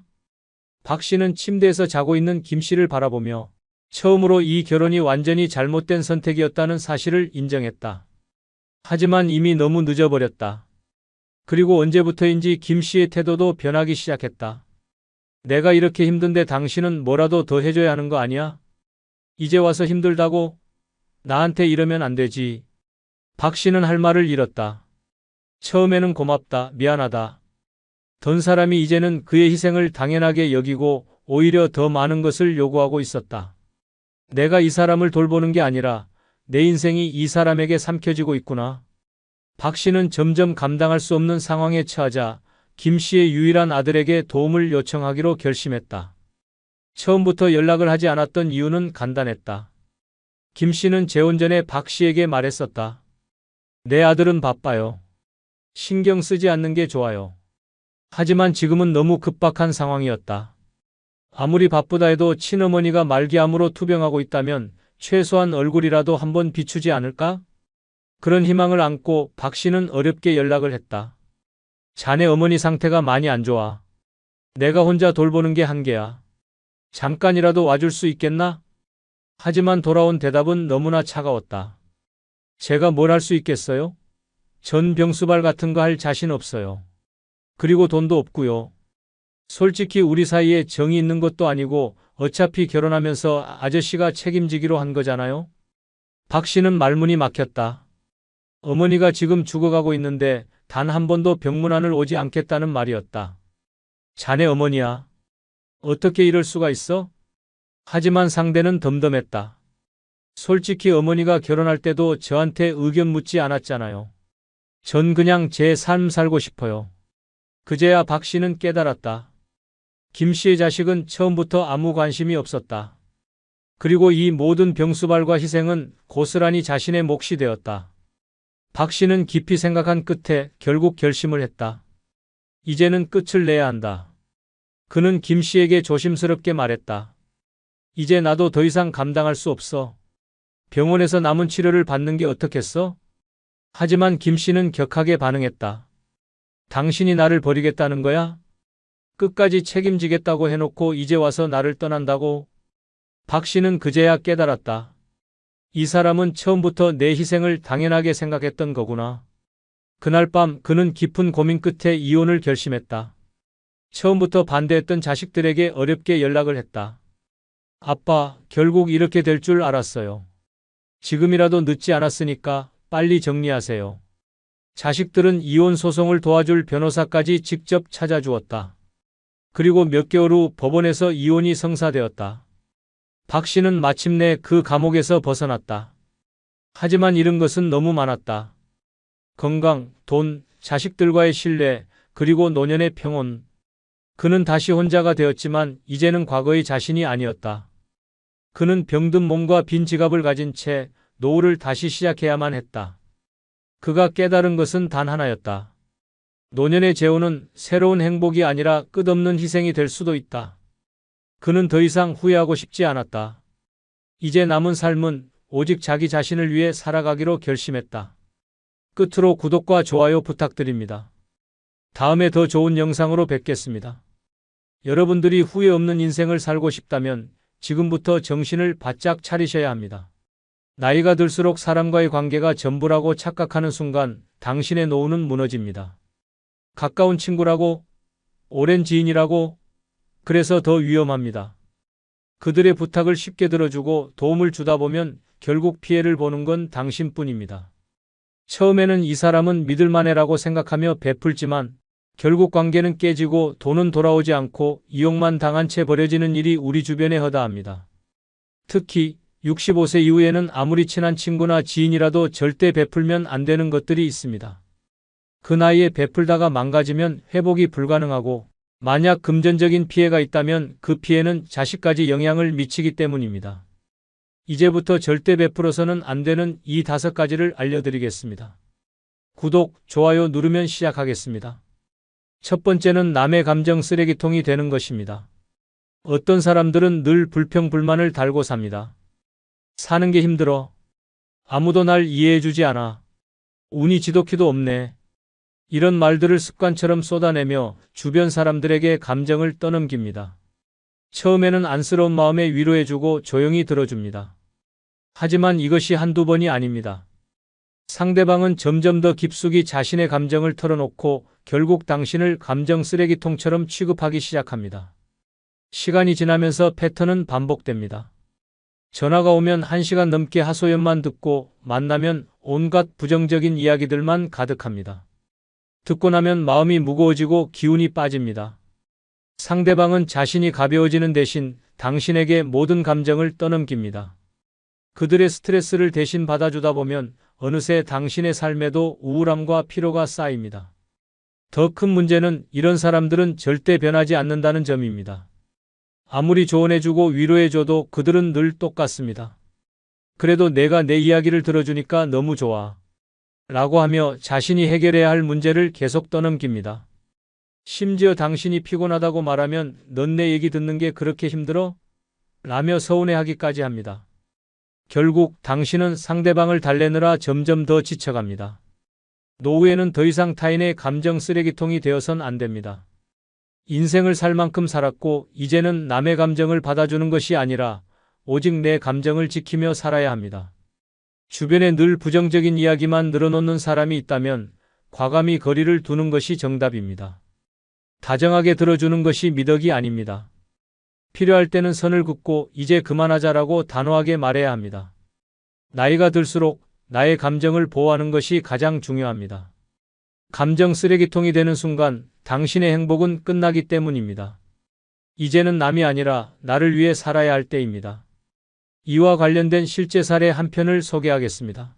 박 씨는 침대에서 자고 있는 김 씨를 바라보며 처음으로 이 결혼이 완전히 잘못된 선택이었다는 사실을 인정했다. 하지만 이미 너무 늦어버렸다. 그리고 언제부터인지 김 씨의 태도도 변하기 시작했다. 내가 이렇게 힘든데 당신은 뭐라도 더 해줘야 하는 거 아니야? 이제 와서 힘들다고? 나한테 이러면 안 되지. 박 씨는 할 말을 잃었다. 처음에는 고맙다, 미안하다. 던 사람이 이제는 그의 희생을 당연하게 여기고 오히려 더 많은 것을 요구하고 있었다. 내가 이 사람을 돌보는 게 아니라 내 인생이 이 사람에게 삼켜지고 있구나. 박 씨는 점점 감당할 수 없는 상황에 처하자 김 씨의 유일한 아들에게 도움을 요청하기로 결심했다. 처음부터 연락을 하지 않았던 이유는 간단했다. 김 씨는 재혼 전에 박 씨에게 말했었다. 내 아들은 바빠요. 신경 쓰지 않는 게 좋아요. 하지만 지금은 너무 급박한 상황이었다. 아무리 바쁘다 해도 친어머니가 말기암으로 투병하고 있다면 최소한 얼굴이라도 한번 비추지 않을까? 그런 희망을 안고 박 씨는 어렵게 연락을 했다. 자네 어머니 상태가 많이 안 좋아. 내가 혼자 돌보는 게 한계야. 잠깐이라도 와줄 수 있겠나? 하지만 돌아온 대답은 너무나 차가웠다. 제가 뭘 할 수 있겠어요? 전 병수발 같은 거 할 자신 없어요. 그리고 돈도 없고요. 솔직히 우리 사이에 정이 있는 것도 아니고 어차피 결혼하면서 아저씨가 책임지기로 한 거잖아요? 박 씨는 말문이 막혔다. 어머니가 지금 죽어가고 있는데 단 한 번도 병문안을 오지 않겠다는 말이었다. 자네 어머니야. 어떻게 이럴 수가 있어? 하지만 상대는 덤덤했다. 솔직히 어머니가 결혼할 때도 저한테 의견 묻지 않았잖아요. 전 그냥 제 삶 살고 싶어요. 그제야 박 씨는 깨달았다. 김 씨의 자식은 처음부터 아무 관심이 없었다. 그리고 이 모든 병수발과 희생은 고스란히 자신의 몫이 되었다. 박 씨는 깊이 생각한 끝에 결국 결심을 했다. 이제는 끝을 내야 한다. 그는 김 씨에게 조심스럽게 말했다. 이제 나도 더 이상 감당할 수 없어. 병원에서 남은 치료를 받는 게 어떻겠어? 하지만 김 씨는 격하게 반응했다. 당신이 나를 버리겠다는 거야? 끝까지 책임지겠다고 해놓고 이제 와서 나를 떠난다고? 박 씨는 그제야 깨달았다. 이 사람은 처음부터 내 희생을 당연하게 생각했던 거구나. 그날 밤 그는 깊은 고민 끝에 이혼을 결심했다. 처음부터 반대했던 자식들에게 어렵게 연락을 했다. 아빠, 결국 이렇게 될 줄 알았어요. 지금이라도 늦지 않았으니까 빨리 정리하세요. 자식들은 이혼 소송을 도와줄 변호사까지 직접 찾아주었다. 그리고 몇 개월 후 법원에서 이혼이 성사되었다. 박 씨는 마침내 그 감옥에서 벗어났다. 하지만 잃은 것은 너무 많았다. 건강, 돈, 자식들과의 신뢰, 그리고 노년의 평온. 그는 다시 혼자가 되었지만 이제는 과거의 자신이 아니었다. 그는 병든 몸과 빈 지갑을 가진 채 노후를 다시 시작해야만 했다. 그가 깨달은 것은 단 하나였다. 노년의 재혼은 새로운 행복이 아니라 끝없는 희생이 될 수도 있다. 그는 더 이상 후회하고 싶지 않았다. 이제 남은 삶은 오직 자기 자신을 위해 살아가기로 결심했다. 끝으로 구독과 좋아요 부탁드립니다. 다음에 더 좋은 영상으로 뵙겠습니다. 여러분들이 후회 없는 인생을 살고 싶다면 지금부터 정신을 바짝 차리셔야 합니다. 나이가 들수록 사람과의 관계가 전부라고 착각하는 순간 당신의 노후는 무너집니다. 가까운 친구라고, 오랜 지인이라고, 그래서 더 위험합니다. 그들의 부탁을 쉽게 들어주고 도움을 주다 보면 결국 피해를 보는 건 당신뿐입니다. 처음에는 이 사람은 믿을만해라고 생각하며 베풀지만 결국 관계는 깨지고 돈은 돌아오지 않고 이용만 당한 채 버려지는 일이 우리 주변에 허다합니다. 특히 65세 이후에는 아무리 친한 친구나 지인이라도 절대 베풀면 안 되는 것들이 있습니다. 그 나이에 베풀다가 망가지면 회복이 불가능하고 만약 금전적인 피해가 있다면 그 피해는 자식까지 영향을 미치기 때문입니다. 이제부터 절대 베풀어서는 안 되는 이 5가지를 알려드리겠습니다. 구독, 좋아요 누르면 시작하겠습니다. 첫 번째는 남의 감정 쓰레기통이 되는 것입니다. 어떤 사람들은 늘 불평불만을 달고 삽니다. 사는 게 힘들어. 아무도 날 이해해주지 않아. 운이 지독히도 없네. 이런 말들을 습관처럼 쏟아내며 주변 사람들에게 감정을 떠넘깁니다. 처음에는 안쓰러운 마음에 위로해주고 조용히 들어줍니다. 하지만 이것이 한두 번이 아닙니다. 상대방은 점점 더 깊숙이 자신의 감정을 털어놓고 결국 당신을 감정 쓰레기통처럼 취급하기 시작합니다. 시간이 지나면서 패턴은 반복됩니다. 전화가 오면 1시간 넘게 하소연만 듣고 만나면 온갖 부정적인 이야기들만 가득합니다. 듣고 나면 마음이 무거워지고 기운이 빠집니다. 상대방은 자신이 가벼워지는 대신 당신에게 모든 감정을 떠넘깁니다. 그들의 스트레스를 대신 받아주다 보면 어느새 당신의 삶에도 우울함과 피로가 쌓입니다. 더 큰 문제는 이런 사람들은 절대 변하지 않는다는 점입니다. 아무리 조언해주고 위로해줘도 그들은 늘 똑같습니다. 그래도 내가 내 이야기를 들어주니까 너무 좋아. 라고 하며 자신이 해결해야 할 문제를 계속 떠넘깁니다. 심지어 당신이 피곤하다고 말하면 넌 내 얘기 듣는 게 그렇게 힘들어? 라며 서운해하기까지 합니다. 결국 당신은 상대방을 달래느라 점점 더 지쳐갑니다. 노후에는 더 이상 타인의 감정 쓰레기통이 되어선 안 됩니다. 인생을 살 만큼 살았고 이제는 남의 감정을 받아주는 것이 아니라 오직 내 감정을 지키며 살아야 합니다. 주변에 늘 부정적인 이야기만 늘어놓는 사람이 있다면 과감히 거리를 두는 것이 정답입니다. 다정하게 들어주는 것이 미덕이 아닙니다. 필요할 때는 선을 긋고 이제 그만하자라고 단호하게 말해야 합니다. 나이가 들수록 나의 감정을 보호하는 것이 가장 중요합니다. 감정 쓰레기통이 되는 순간 당신의 행복은 끝나기 때문입니다. 이제는 남이 아니라 나를 위해 살아야 할 때입니다. 이와 관련된 실제 사례 한 편을 소개하겠습니다.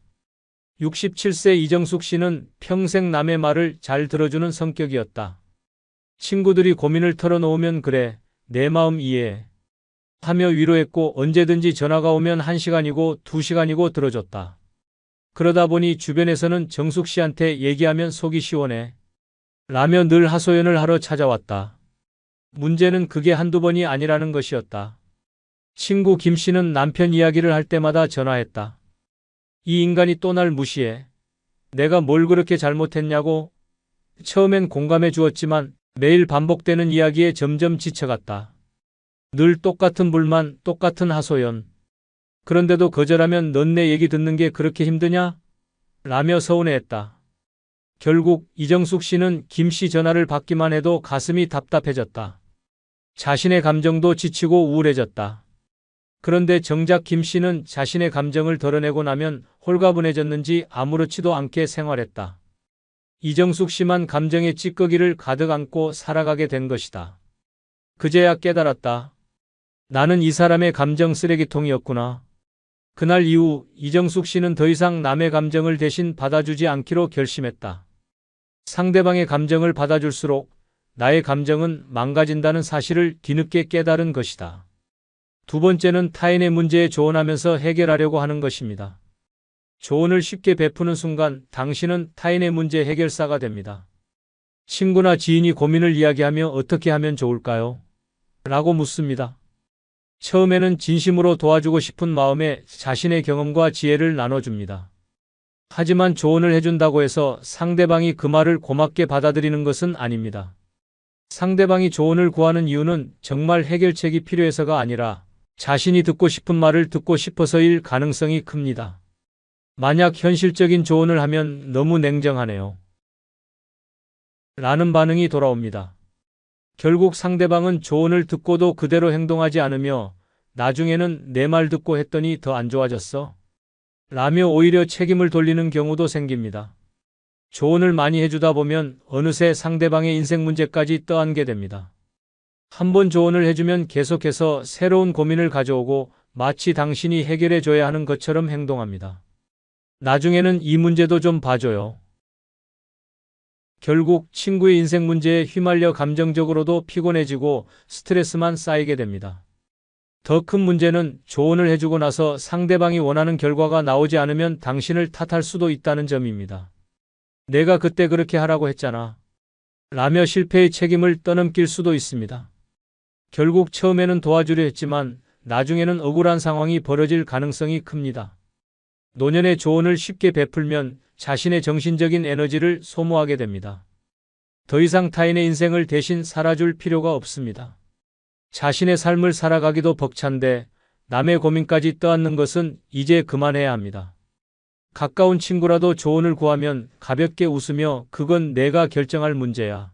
67세 이정숙 씨는 평생 남의 말을 잘 들어주는 성격이었다. 친구들이 고민을 털어놓으면 그래, 내 마음 이해해 하며 위로했고 언제든지 전화가 오면 1시간이고 2시간이고 들어줬다. 그러다 보니 주변에서는 정숙 씨한테 얘기하면 속이 시원해 라며 늘 하소연을 하러 찾아왔다. 문제는 그게 한두 번이 아니라는 것이었다. 친구 김 씨는 남편 이야기를 할 때마다 전화했다. 이 인간이 또 날 무시해. 내가 뭘 그렇게 잘못했냐고. 처음엔 공감해 주었지만 매일 반복되는 이야기에 점점 지쳐갔다. 늘 똑같은 불만, 똑같은 하소연. 그런데도 거절하면 넌 내 얘기 듣는 게 그렇게 힘드냐? 라며 서운해했다. 결국 이정숙 씨는 김 씨 전화를 받기만 해도 가슴이 답답해졌다. 자신의 감정도 지치고 우울해졌다. 그런데 정작 김 씨는 자신의 감정을 덜어내고 나면 홀가분해졌는지 아무렇지도 않게 생활했다. 이정숙 씨만 감정의 찌꺼기를 가득 안고 살아가게 된 것이다. 그제야 깨달았다. 나는 이 사람의 감정 쓰레기통이었구나. 그날 이후 이정숙 씨는 더 이상 남의 감정을 대신 받아주지 않기로 결심했다. 상대방의 감정을 받아줄수록 나의 감정은 망가진다는 사실을 뒤늦게 깨달은 것이다. 두 번째는 타인의 문제에 조언하면서 해결하려고 하는 것입니다. 조언을 쉽게 베푸는 순간 당신은 타인의 문제 해결사가 됩니다. 친구나 지인이 고민을 이야기하며 어떻게 하면 좋을까요? 라고 묻습니다. 처음에는 진심으로 도와주고 싶은 마음에 자신의 경험과 지혜를 나눠줍니다. 하지만 조언을 해준다고 해서 상대방이 그 말을 고맙게 받아들이는 것은 아닙니다. 상대방이 조언을 구하는 이유는 정말 해결책이 필요해서가 아니라 자신이 듣고 싶은 말을 듣고 싶어서일 가능성이 큽니다. 만약 현실적인 조언을 하면 너무 냉정하네요. 라는 반응이 돌아옵니다. 결국 상대방은 조언을 듣고도 그대로 행동하지 않으며 나중에는 내 말 듣고 했더니 더 안 좋아졌어? 라며 오히려 책임을 돌리는 경우도 생깁니다. 조언을 많이 해주다 보면 어느새 상대방의 인생 문제까지 떠안게 됩니다. 한 번 조언을 해주면 계속해서 새로운 고민을 가져오고 마치 당신이 해결해 줘야 하는 것처럼 행동합니다. 나중에는 이 문제도 좀 봐줘요. 결국 친구의 인생 문제에 휘말려 감정적으로도 피곤해지고 스트레스만 쌓이게 됩니다. 더 큰 문제는 조언을 해주고 나서 상대방이 원하는 결과가 나오지 않으면 당신을 탓할 수도 있다는 점입니다. 내가 그때 그렇게 하라고 했잖아. 라며 실패의 책임을 떠넘길 수도 있습니다. 결국 처음에는 도와주려 했지만 나중에는 억울한 상황이 벌어질 가능성이 큽니다. 노년의 조언을 쉽게 베풀면 자신의 정신적인 에너지를 소모하게 됩니다. 더 이상 타인의 인생을 대신 살아줄 필요가 없습니다. 자신의 삶을 살아가기도 벅찬데 남의 고민까지 떠안는 것은 이제 그만해야 합니다. 가까운 친구라도 조언을 구하면 가볍게 웃으며 그건 내가 결정할 문제야.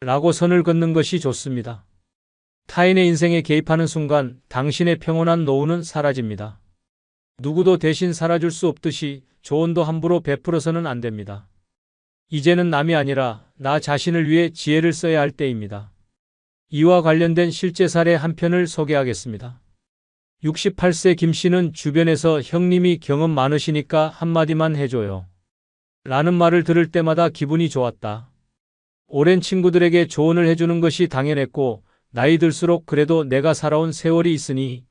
라고 선을 긋는 것이 좋습니다. 타인의 인생에 개입하는 순간 당신의 평온한 노후는 사라집니다. 누구도 대신 살아줄 수 없듯이 조언도 함부로 베풀어서는 안 됩니다. 이제는 남이 아니라 나 자신을 위해 지혜를 써야 할 때입니다. 이와 관련된 실제 사례 한 편을 소개하겠습니다. 68세 김 씨는 주변에서 형님이 경험 많으시니까 한마디만 해줘요. 라는 말을 들을 때마다 기분이 좋았다. 오랜 친구들에게 조언을 해주는 것이 당연했고 나이 들수록 그래도 내가 살아온 세월이 있으니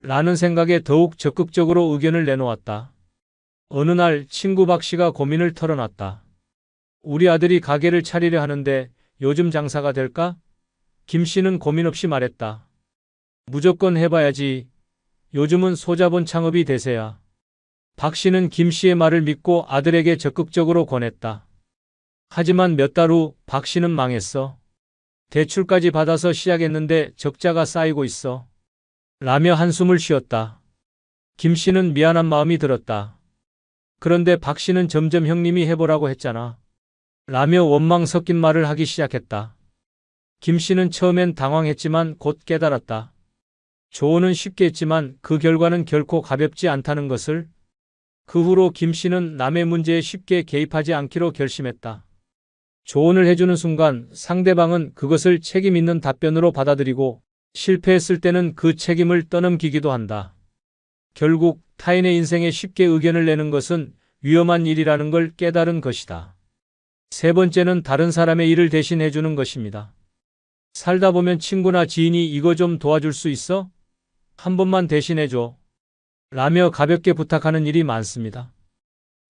라는 생각에 더욱 적극적으로 의견을 내놓았다. 어느 날 친구 박 씨가 고민을 털어놨다. 우리 아들이 가게를 차리려 하는데 요즘 장사가 될까? 김 씨는 고민 없이 말했다. 무조건 해봐야지. 요즘은 소자본 창업이 대세야. 박 씨는 김 씨의 말을 믿고 아들에게 적극적으로 권했다. 하지만 몇 달 후 박 씨는 망했어. 대출까지 받아서 시작했는데 적자가 쌓이고 있어. 라며 한숨을 쉬었다. 김 씨는 미안한 마음이 들었다. 그런데 박 씨는 점점 형님이 해보라고 했잖아. 라며 원망 섞인 말을 하기 시작했다. 김 씨는 처음엔 당황했지만 곧 깨달았다. 조언은 쉽게 했지만 그 결과는 결코 가볍지 않다는 것을. 그 후로 김 씨는 남의 문제에 쉽게 개입하지 않기로 결심했다. 조언을 해주는 순간 상대방은 그것을 책임 있는 답변으로 받아들이고 실패했을 때는 그 책임을 떠넘기기도 한다. 결국 타인의 인생에 쉽게 의견을 내는 것은 위험한 일이라는 걸 깨달은 것이다. 세 번째는 다른 사람의 일을 대신해주는 것입니다. 살다 보면 친구나 지인이 이거 좀 도와줄 수 있어? 한 번만 대신해줘. 라며 가볍게 부탁하는 일이 많습니다.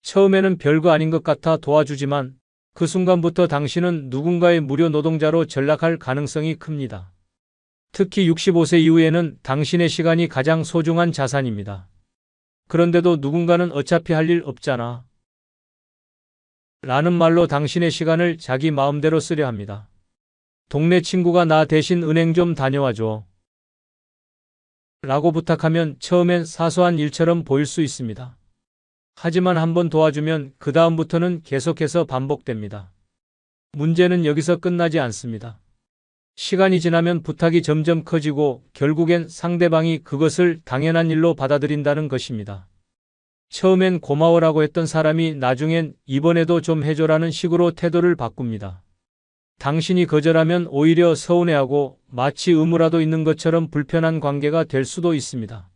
처음에는 별거 아닌 것 같아 도와주지만 그 순간부터 당신은 누군가의 무료 노동자로 전락할 가능성이 큽니다. 특히 65세 이후에는 당신의 시간이 가장 소중한 자산입니다. 그런데도 누군가는 어차피 할 일 없잖아. 라는 말로 당신의 시간을 자기 마음대로 쓰려 합니다. 동네 친구가 나 대신 은행 좀 다녀와줘. 라고 부탁하면 처음엔 사소한 일처럼 보일 수 있습니다. 하지만 한번 도와주면 그 다음부터는 계속해서 반복됩니다. 문제는 여기서 끝나지 않습니다. 시간이 지나면 부탁이 점점 커지고 결국엔 상대방이 그것을 당연한 일로 받아들인다는 것입니다. 처음엔 고마워라고 했던 사람이 나중엔 이번에도 좀 해줘라는 식으로 태도를 바꿉니다. 당신이 거절하면 오히려 서운해하고 마치 의무라도 있는 것처럼 불편한 관계가 될 수도 있습니다.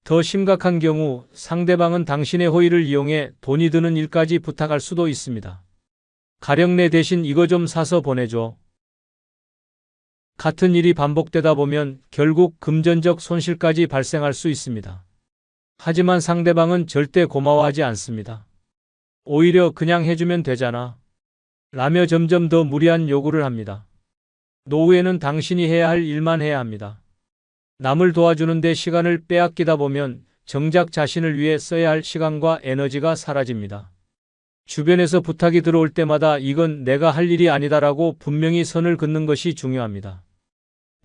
더 심각한 경우 상대방은 당신의 호의를 이용해 돈이 드는 일까지 부탁할 수도 있습니다. 가령 내 대신 이거 좀 사서 보내줘. 같은 일이 반복되다 보면 결국 금전적 손실까지 발생할 수 있습니다. 하지만 상대방은 절대 고마워하지 않습니다. 오히려 그냥 해주면 되잖아. 라며 점점 더 무리한 요구를 합니다. 노후에는 당신이 해야 할 일만 해야 합니다. 남을 도와주는데 시간을 빼앗기다 보면 정작 자신을 위해 써야 할 시간과 에너지가 사라집니다. 주변에서 부탁이 들어올 때마다 이건 내가 할 일이 아니다라고 분명히 선을 긋는 것이 중요합니다.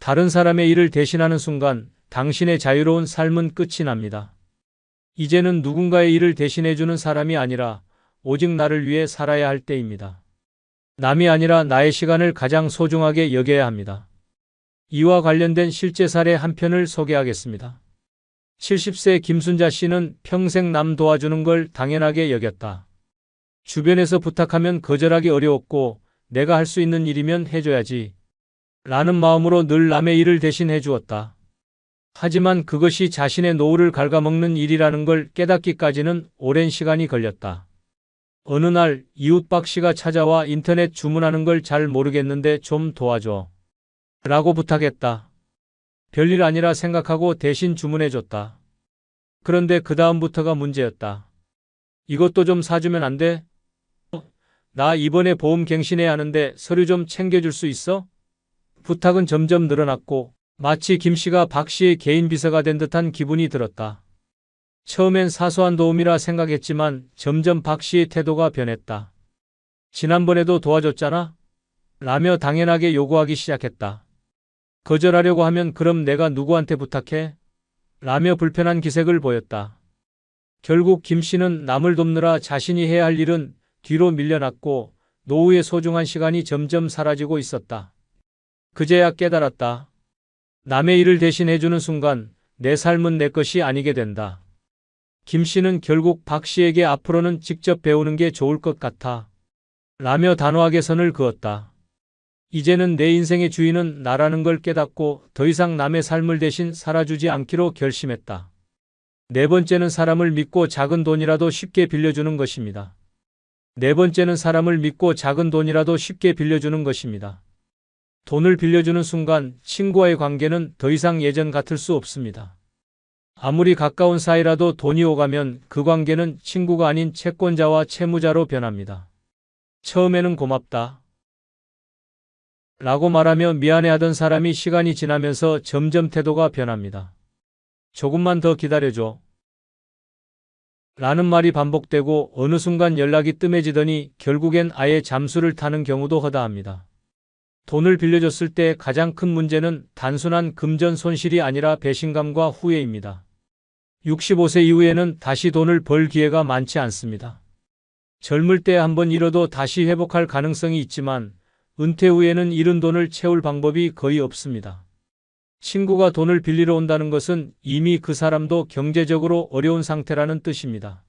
다른 사람의 일을 대신하는 순간 당신의 자유로운 삶은 끝이 납니다. 이제는 누군가의 일을 대신해주는 사람이 아니라 오직 나를 위해 살아야 할 때입니다. 남이 아니라 나의 시간을 가장 소중하게 여겨야 합니다. 이와 관련된 실제 사례 한 편을 소개하겠습니다. 70세 김순자 씨는 평생 남 도와주는 걸 당연하게 여겼다. 주변에서 부탁하면 거절하기 어려웠고 내가 할 수 있는 일이면 해줘야지 라는 마음으로 늘 남의 일을 대신해 주었다. 하지만 그것이 자신의 노후를 갉아먹는 일이라는 걸 깨닫기까지는 오랜 시간이 걸렸다. 어느 날 이웃 박 씨가 찾아와 인터넷 주문하는 걸 잘 모르겠는데 좀 도와줘. 라고 부탁했다. 별일 아니라 생각하고 대신 주문해줬다. 그런데 그 다음부터가 문제였다. 이것도 좀 사주면 안 돼? 나 이번에 보험 갱신해야 하는데 서류 좀 챙겨줄 수 있어? 부탁은 점점 늘어났고 마치 김 씨가 박 씨의 개인 비서가 된 듯한 기분이 들었다. 처음엔 사소한 도움이라 생각했지만 점점 박 씨의 태도가 변했다. 지난번에도 도와줬잖아? 라며 당연하게 요구하기 시작했다. 거절하려고 하면 그럼 내가 누구한테 부탁해? 라며 불편한 기색을 보였다. 결국 김 씨는 남을 돕느라 자신이 해야 할 일은 뒤로 밀려났고 노후의 소중한 시간이 점점 사라지고 있었다. 그제야 깨달았다. 남의 일을 대신해주는 순간 내 삶은 내 것이 아니게 된다. 김 씨는 결국 박 씨에게 앞으로는 직접 배우는 게 좋을 것 같아. 라며 단호하게 선을 그었다. 이제는 내 인생의 주인은 나라는 걸 깨닫고 더 이상 남의 삶을 대신 살아주지 않기로 결심했다. 네 번째는 사람을 믿고 작은 돈이라도 쉽게 빌려주는 것입니다. 네 번째는 사람을 믿고 작은 돈이라도 쉽게 빌려주는 것입니다. 돈을 빌려주는 순간 친구와의 관계는 더 이상 예전 같을 수 없습니다. 아무리 가까운 사이라도 돈이 오가면 그 관계는 친구가 아닌 채권자와 채무자로 변합니다. 처음에는 고맙다. 라고 말하며 미안해하던 사람이 시간이 지나면서 점점 태도가 변합니다. 조금만 더 기다려줘. 라는 말이 반복되고 어느 순간 연락이 뜸해지더니 결국엔 아예 잠수를 타는 경우도 허다합니다. 돈을 빌려줬을 때 가장 큰 문제는 단순한 금전 손실이 아니라 배신감과 후회입니다. 65세 이후에는 다시 돈을 벌 기회가 많지 않습니다. 젊을 때 한번 잃어도 다시 회복할 가능성이 있지만 은퇴 후에는 잃은 돈을 채울 방법이 거의 없습니다. 친구가 돈을 빌리러 온다는 것은 이미 그 사람도 경제적으로 어려운 상태라는 뜻입니다.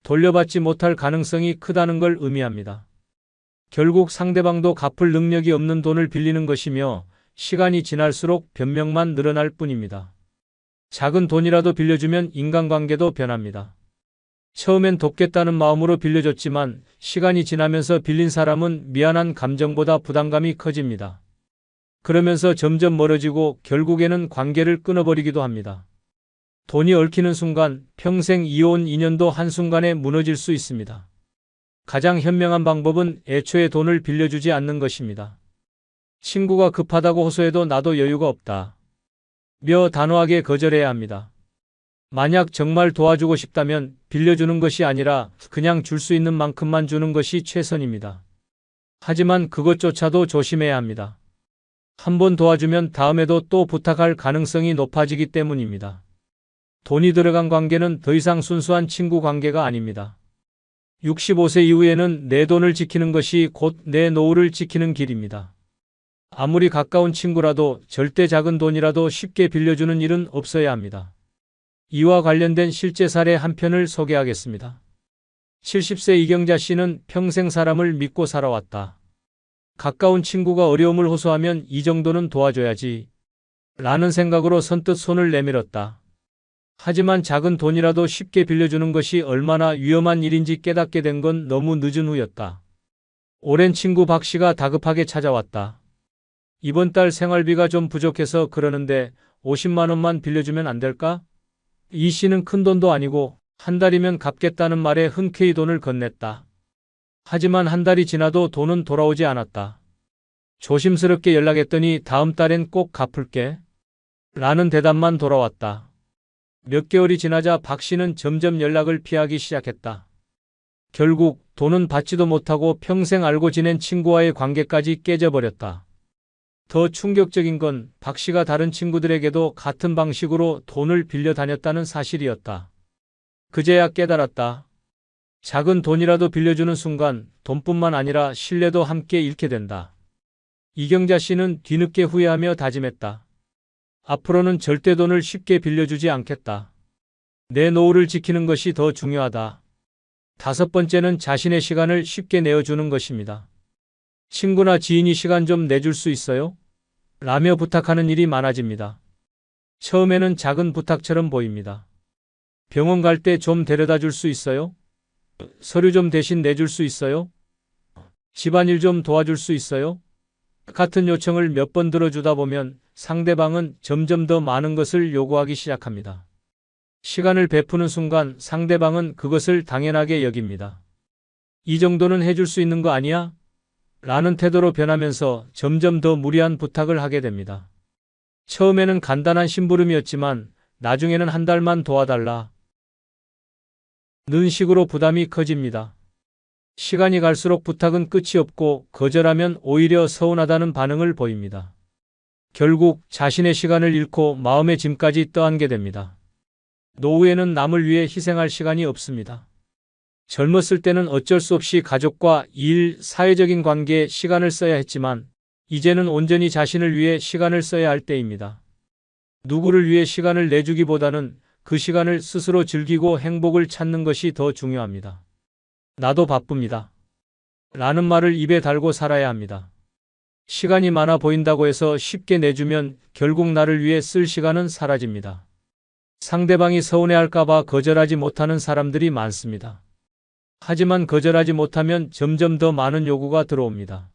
돌려받지 못할 가능성이 크다는 걸 의미합니다. 결국 상대방도 갚을 능력이 없는 돈을 빌리는 것이며 시간이 지날수록 변명만 늘어날 뿐입니다. 작은 돈이라도 빌려주면 인간관계도 변합니다. 처음엔 돕겠다는 마음으로 빌려줬지만 시간이 지나면서 빌린 사람은 미안한 감정보다 부담감이 커집니다. 그러면서 점점 멀어지고 결국에는 관계를 끊어버리기도 합니다. 돈이 얽히는 순간 평생 이어온 인연도 한순간에 무너질 수 있습니다. 가장 현명한 방법은 애초에 돈을 빌려주지 않는 것입니다. 친구가 급하다고 호소해도 나도 여유가 없다 며 단호하게 거절해야 합니다. 만약 정말 도와주고 싶다면 빌려주는 것이 아니라 그냥 줄 수 있는 만큼만 주는 것이 최선입니다. 하지만 그것조차도 조심해야 합니다. 한번 도와주면 다음에도 또 부탁할 가능성이 높아지기 때문입니다. 돈이 들어간 관계는 더 이상 순수한 친구 관계가 아닙니다. 65세 이후에는 내 돈을 지키는 것이 곧 내 노후를 지키는 길입니다. 아무리 가까운 친구라도 절대 작은 돈이라도 쉽게 빌려주는 일은 없어야 합니다. 이와 관련된 실제 사례 한 편을 소개하겠습니다. 70세 이경자 씨는 평생 사람을 믿고 살아왔다. 가까운 친구가 어려움을 호소하면 이 정도는 도와줘야지 라는 생각으로 선뜻 손을 내밀었다. 하지만 작은 돈이라도 쉽게 빌려주는 것이 얼마나 위험한 일인지 깨닫게 된 건 너무 늦은 후였다. 오랜 친구 박 씨가 다급하게 찾아왔다. 이번 달 생활비가 좀 부족해서 그러는데 50만 원만 빌려주면 안 될까? 이 씨는 큰 돈도 아니고 한 달이면 갚겠다는 말에 흔쾌히 돈을 건넸다. 하지만 한 달이 지나도 돈은 돌아오지 않았다. 조심스럽게 연락했더니 다음 달엔 꼭 갚을게 라는 대답만 돌아왔다. 몇 개월이 지나자 박 씨는 점점 연락을 피하기 시작했다. 결국 돈은 받지도 못하고 평생 알고 지낸 친구와의 관계까지 깨져버렸다. 더 충격적인 건 박 씨가 다른 친구들에게도 같은 방식으로 돈을 빌려 다녔다는 사실이었다. 그제야 깨달았다. 작은 돈이라도 빌려주는 순간 돈뿐만 아니라 신뢰도 함께 잃게 된다. 이경자 씨는 뒤늦게 후회하며 다짐했다. 앞으로는 절대 돈을 쉽게 빌려주지 않겠다. 내 노후를 지키는 것이 더 중요하다. 5번째는 자신의 시간을 쉽게 내어주는 것입니다. 친구나 지인이 시간 좀 내줄 수 있어요? 라며 부탁하는 일이 많아집니다. 처음에는 작은 부탁처럼 보입니다. 병원 갈 때 좀 데려다 줄 수 있어요? 서류 좀 대신 내줄 수 있어요? 집안일 좀 도와줄 수 있어요? 같은 요청을 몇 번 들어주다 보면 상대방은 점점 더 많은 것을 요구하기 시작합니다. 시간을 베푸는 순간 상대방은 그것을 당연하게 여깁니다. 이 정도는 해줄 수 있는 거 아니야? 라는 태도로 변하면서 점점 더 무리한 부탁을 하게 됩니다. 처음에는 간단한 심부름이었지만 나중에는 한 달만 도와달라 는 식으로 부담이 커집니다. 시간이 갈수록 부탁은 끝이 없고 거절하면 오히려 서운하다는 반응을 보입니다. 결국 자신의 시간을 잃고 마음의 짐까지 떠안게 됩니다. 노후에는 남을 위해 희생할 시간이 없습니다. 젊었을 때는 어쩔 수 없이 가족과 일, 사회적인 관계에 시간을 써야 했지만 이제는 온전히 자신을 위해 시간을 써야 할 때입니다. 누구를 위해 시간을 내주기보다는 그 시간을 스스로 즐기고 행복을 찾는 것이 더 중요합니다. 나도 바쁩니다. 라는 말을 입에 달고 살아야 합니다. 시간이 많아 보인다고 해서 쉽게 내주면 결국 나를 위해 쓸 시간은 사라집니다. 상대방이 서운해할까봐 거절하지 못하는 사람들이 많습니다. 하지만 거절하지 못하면 점점 더 많은 요구가 들어옵니다.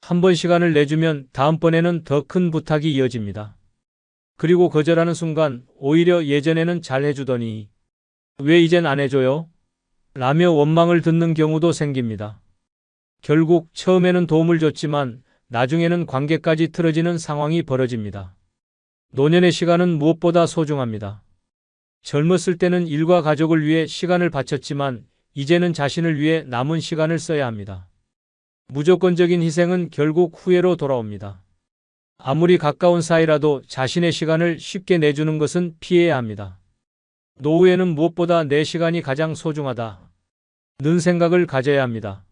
한 번 시간을 내주면 다음번에는 더 큰 부탁이 이어집니다. 그리고 거절하는 순간 오히려 예전에는 잘 해주더니 왜 이젠 안 해줘요? 라며 원망을 듣는 경우도 생깁니다. 결국 처음에는 도움을 줬지만 나중에는 관계까지 틀어지는 상황이 벌어집니다. 노년의 시간은 무엇보다 소중합니다. 젊었을 때는 일과 가족을 위해 시간을 바쳤지만 이제는 자신을 위해 남은 시간을 써야 합니다. 무조건적인 희생은 결국 후회로 돌아옵니다. 아무리 가까운 사이라도 자신의 시간을 쉽게 내주는 것은 피해야 합니다. 노후에는 무엇보다 내 시간이 가장 소중하다 는 생각을 가져야 합니다.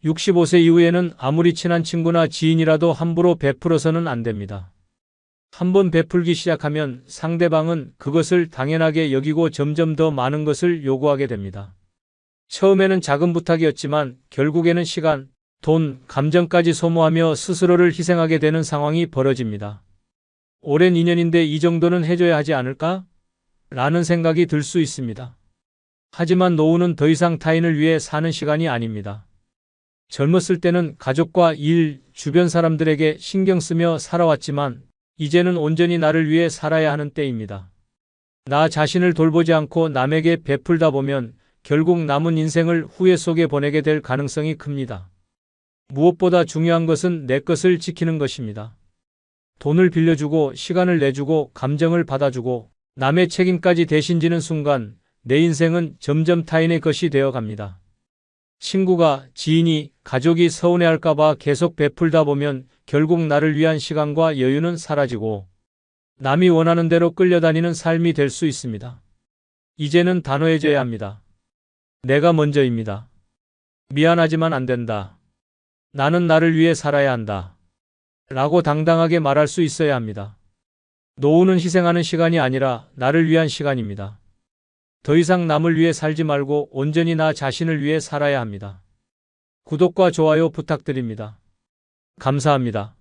65세 이후에는 아무리 친한 친구나 지인이라도 함부로 베풀어서는 안 됩니다. 한번 베풀기 시작하면 상대방은 그것을 당연하게 여기고 점점 더 많은 것을 요구하게 됩니다. 처음에는 작은 부탁이었지만 결국에는 시간, 돈, 감정까지 소모하며 스스로를 희생하게 되는 상황이 벌어집니다. 오랜 인연인데 이 정도는 해줘야 하지 않을까? 라는 생각이 들 수 있습니다. 하지만 노후는 더 이상 타인을 위해 사는 시간이 아닙니다. 젊었을 때는 가족과 일, 주변 사람들에게 신경 쓰며 살아왔지만 이제는 온전히 나를 위해 살아야 하는 때입니다. 나 자신을 돌보지 않고 남에게 베풀다 보면 결국 남은 인생을 후회 속에 보내게 될 가능성이 큽니다. 무엇보다 중요한 것은 내 것을 지키는 것입니다. 돈을 빌려주고 시간을 내주고 감정을 받아주고 남의 책임까지 대신 지는 순간 내 인생은 점점 타인의 것이 되어 갑니다. 친구가, 지인이, 가족이 서운해할까봐 계속 베풀다 보면 결국 나를 위한 시간과 여유는 사라지고 남이 원하는 대로 끌려다니는 삶이 될 수 있습니다. 이제는 단호해져야 합니다. 내가 먼저입니다. 미안하지만 안 된다. 나는 나를 위해 살아야 한다. 라고 당당하게 말할 수 있어야 합니다. 노후는 희생하는 시간이 아니라 나를 위한 시간입니다. 더 이상 남을 위해 살지 말고 온전히 나 자신을 위해 살아야 합니다. 구독과 좋아요 부탁드립니다. 감사합니다.